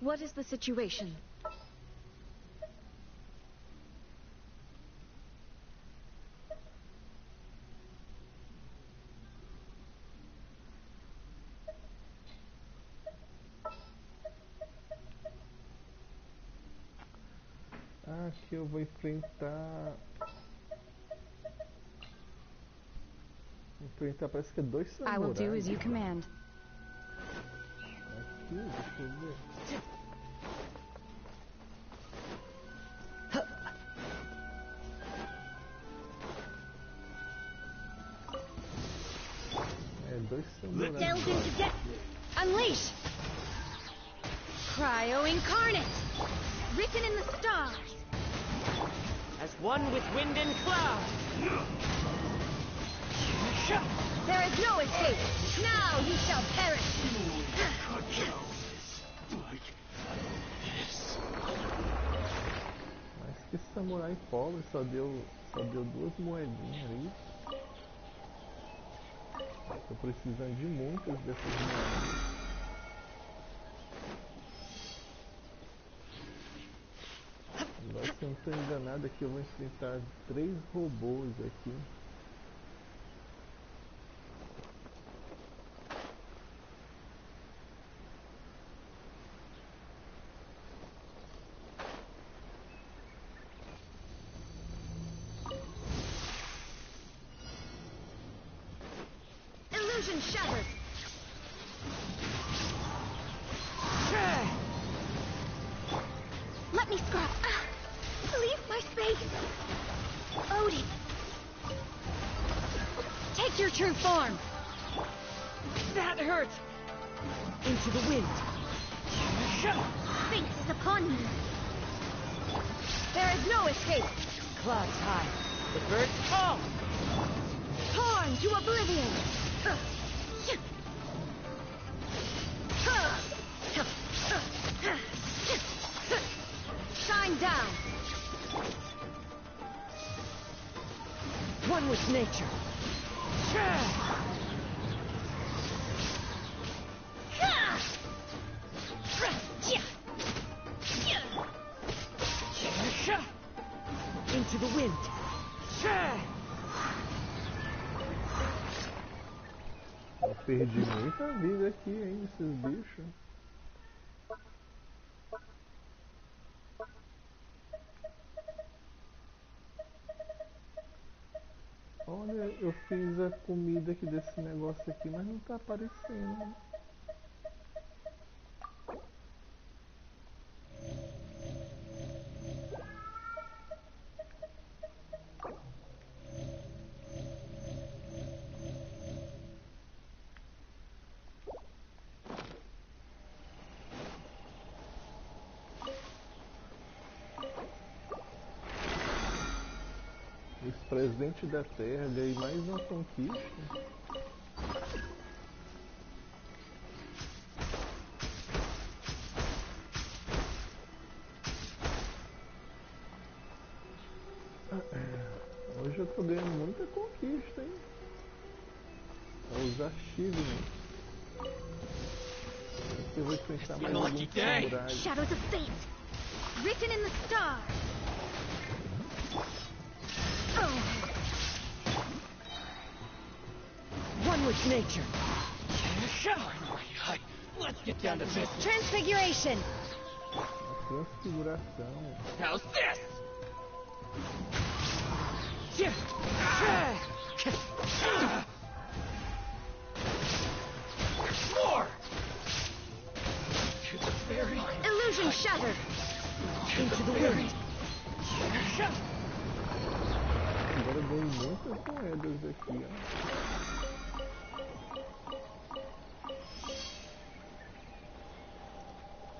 What is the situation? Aqui eu vou enfrentar... parece que é 2 samurais. I will do as you command. Aqui, deixa eu ver. É 2 samurais. Delve into death. Unleash. Cryo incarnate. Written in the stars. As one with wind and cloud. There is no escape. Now you shall perish. Mas que samurai pobre, só deu 2 moedinhas aí. Tô precisando de muitas dessas moedas. Agora, se eu não estou enganado aqui, eu vou enfrentar 3 robôs aqui. Illusion shattered. Let me scrap. Leave my space. Odin. Take your true form. That hurt! Into the wind. Fate is upon you. There is no escape. Clouds high. The birds fall. Torn to oblivion. Shine down. One with nature. Into the wind. Eu perdi muita vida aqui, hein, esses bichos. Olha, eu fiz a comida aqui desse negócio aqui, mas não tá aparecendo. Presidente da Terra, ganhei mais uma conquista. Hoje eu tô ganhando muita conquista, hein? Os achievements. Eu vou enfrentar mais alguns samurais. Shadows of fate, written in the stars. One with nature. Let's get down to business. Transfiguration. Transfiguração. How's this? More. Illusion shattered. Into the wind. Agora eu ganhei muitas moedas aqui, ó.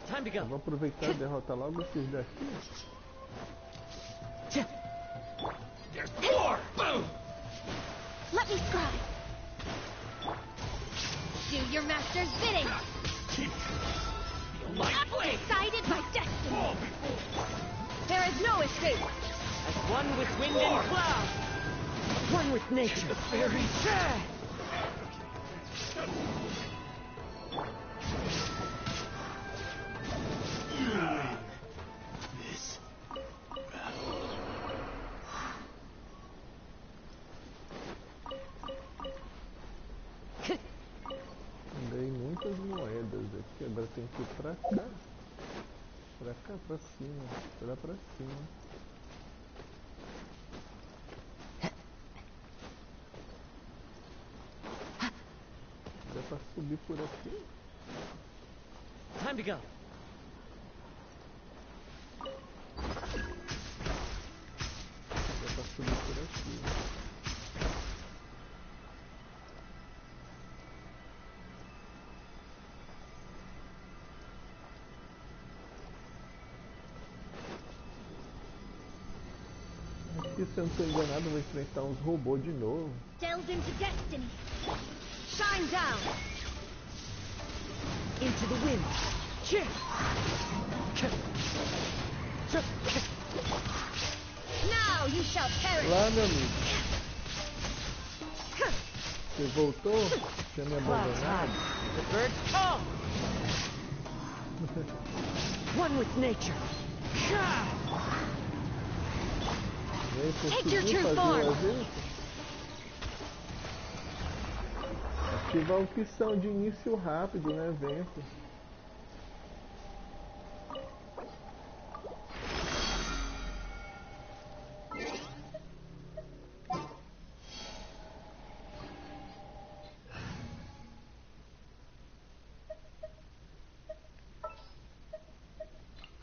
Time to go. Eu vou aproveitar e derrotar logo esses daqui. There's more. Boom. Let me scribe. Do your master's bidding. Feel my blade. Decided by destiny. There is no escape. As one with wind and cloud. One with nature. The fairy. This battle. Ganhei muitas moedas aqui, agora tem que ir pra cá. Pra cá, pra cima. Pra cima. Dá pra subir por aqui? Time to go. Dá pra subir por aqui. Aqui, se eu não estou enganado, eu vou enfrentar uns robôs de novo. Delve into destiny. Shine down. Into the wind. Now you shall perish. Lá, meu amigo. Você voltou? Tinha me abandonado? The birds come. One with nature. Take your true form. Ativa a opção de início rápido no evento.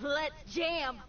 Let's jam.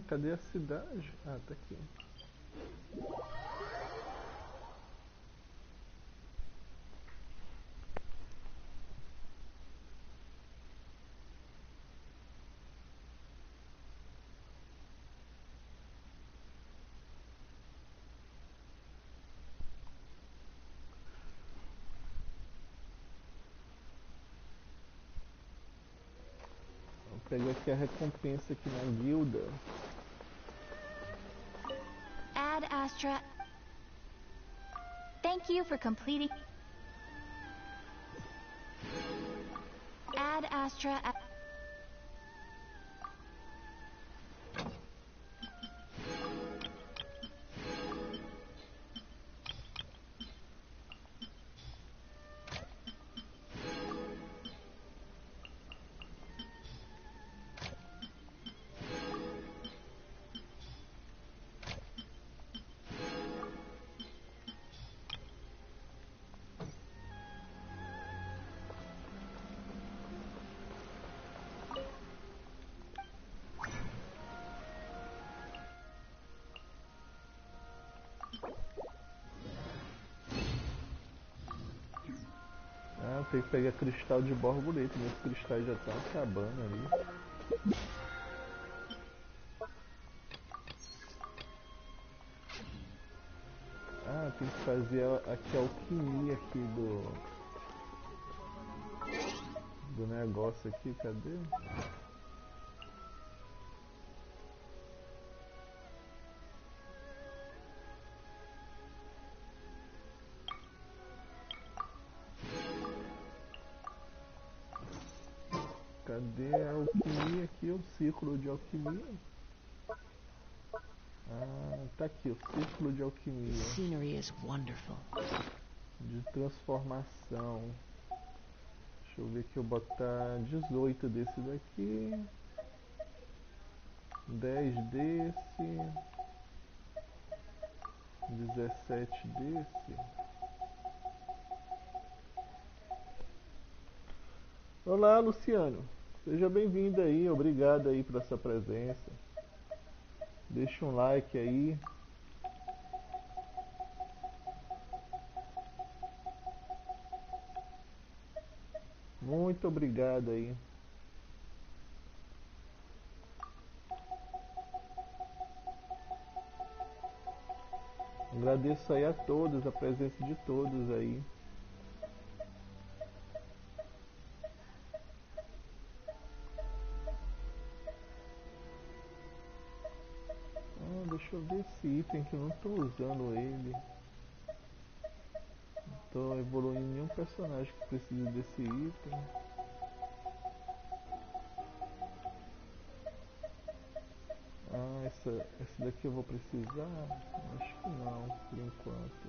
cadê a cidade? Ah, tá aqui. Vou pegar aqui a recompensa aqui na guilda. Ad Astra. Thank you for completing. Ad Astra. Ah, tem que pegar cristal de borboleta, meus cristais já estão acabando ali. Ah, tem que fazer aqui a alquimia aqui do negócio aqui, cadê? Cadê a alquimia aqui, o círculo de alquimia? Ah, tá aqui, o círculo de alquimia. Scenery is wonderful. De transformação. Deixa eu ver aqui, eu botar 18 desse daqui. 10 desse. 17 desse. Olá, Luciano. Seja bem-vindo aí, obrigado aí por essa presença. Deixa um like aí. Muito obrigado aí. Agradeço aí a todos, a presença de todos aí. Deixa eu ver esse item que eu não estou usando ele. Não estou evoluindo nenhum personagem que precisa desse item. Ah, essa daqui eu vou precisar? Acho que não, por enquanto.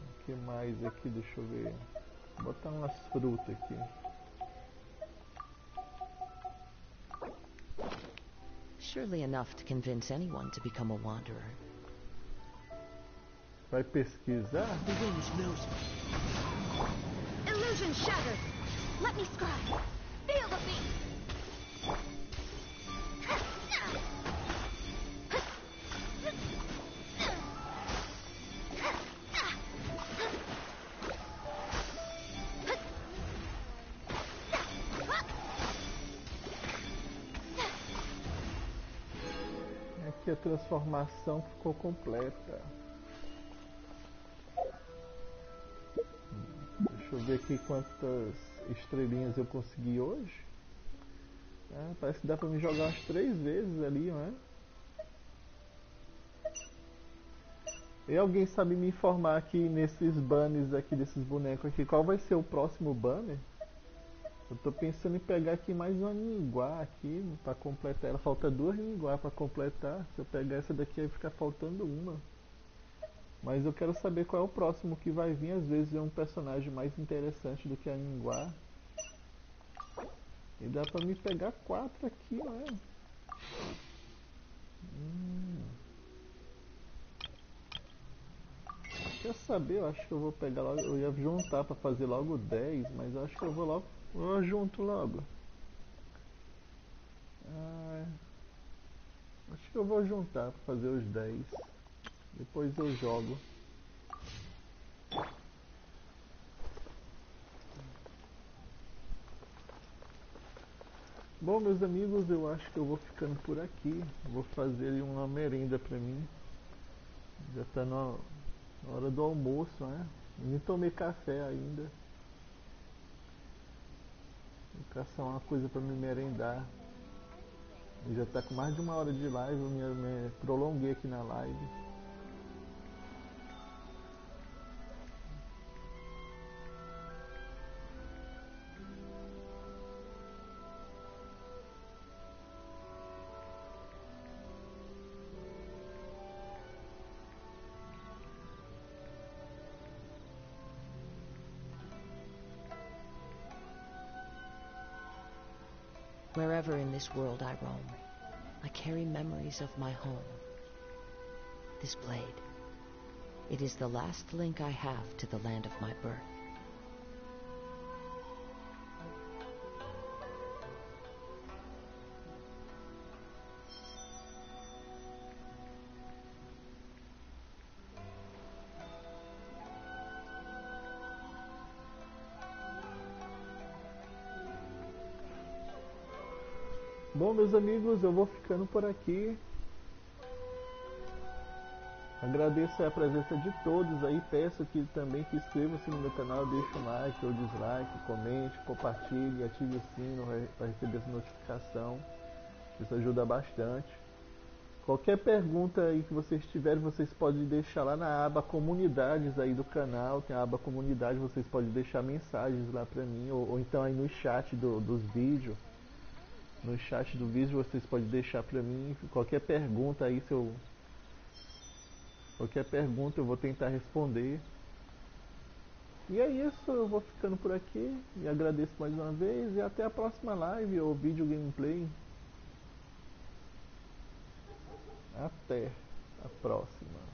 O que mais aqui? Deixa eu ver. Vou botar umas frutas aqui. Surely enough to convince anyone to become a wanderer. Vai pesquisar? The wind knows me. Illusion shattered. Let me scribe. Feel the beat. Aqui a transformação ficou completa. Deixa eu ver aqui quantas estrelinhas eu consegui hoje. Ah, parece que dá pra me jogar umas 3 vezes ali, não é? E alguém sabe me informar aqui nesses banners aqui, desses bonecos aqui, qual vai ser o próximo banner? Eu tô pensando em pegar aqui mais uma ninguá aqui pra completar ela. Falta 2 ninguá pra completar. Se eu pegar essa daqui vai ficar faltando uma. Mas eu quero saber qual é o próximo que vai vir. Às vezes é um personagem mais interessante do que a ninguá. E dá pra me pegar 4 aqui, não é? Quer saber? Eu acho que eu vou pegar logo. Eu ia juntar pra fazer logo 10, mas eu acho que eu vou logo. Eu junto logo. que eu vou juntar para fazer os 10. Depois eu jogo. Bom, meus amigos, eu acho que eu vou ficando por aqui. Vou fazer uma merenda pra mim. Já tá na hora do almoço, né? Nem tomei café ainda. Vou caçar uma coisa pra me merendar. Eu já tá com mais de 1 hora de live, eu me prolonguei aqui na live. Wherever in this world I roam, I carry memories of my home. This blade, it is the last link I have to the land of my birth. Bom, meus amigos, eu vou ficando por aqui. Agradeço a presença de todos aí. Peço que também que inscrevam-se no meu canal, deixe um like ou dislike, comente, compartilhe, ative o sino para receber essa notificação. Isso ajuda bastante. Qualquer pergunta aí que vocês tiverem, vocês podem deixar lá na aba comunidades aí do canal. Tem a aba comunidade, vocês podem deixar mensagens lá pra mim, ou então aí no chat dos vídeos. No chat do vídeo vocês podem deixar pra mim qualquer pergunta aí, qualquer pergunta eu vou tentar responder. E é isso, eu vou ficando por aqui e agradeço mais uma vez e até a próxima live ou vídeo gameplay. Até a próxima.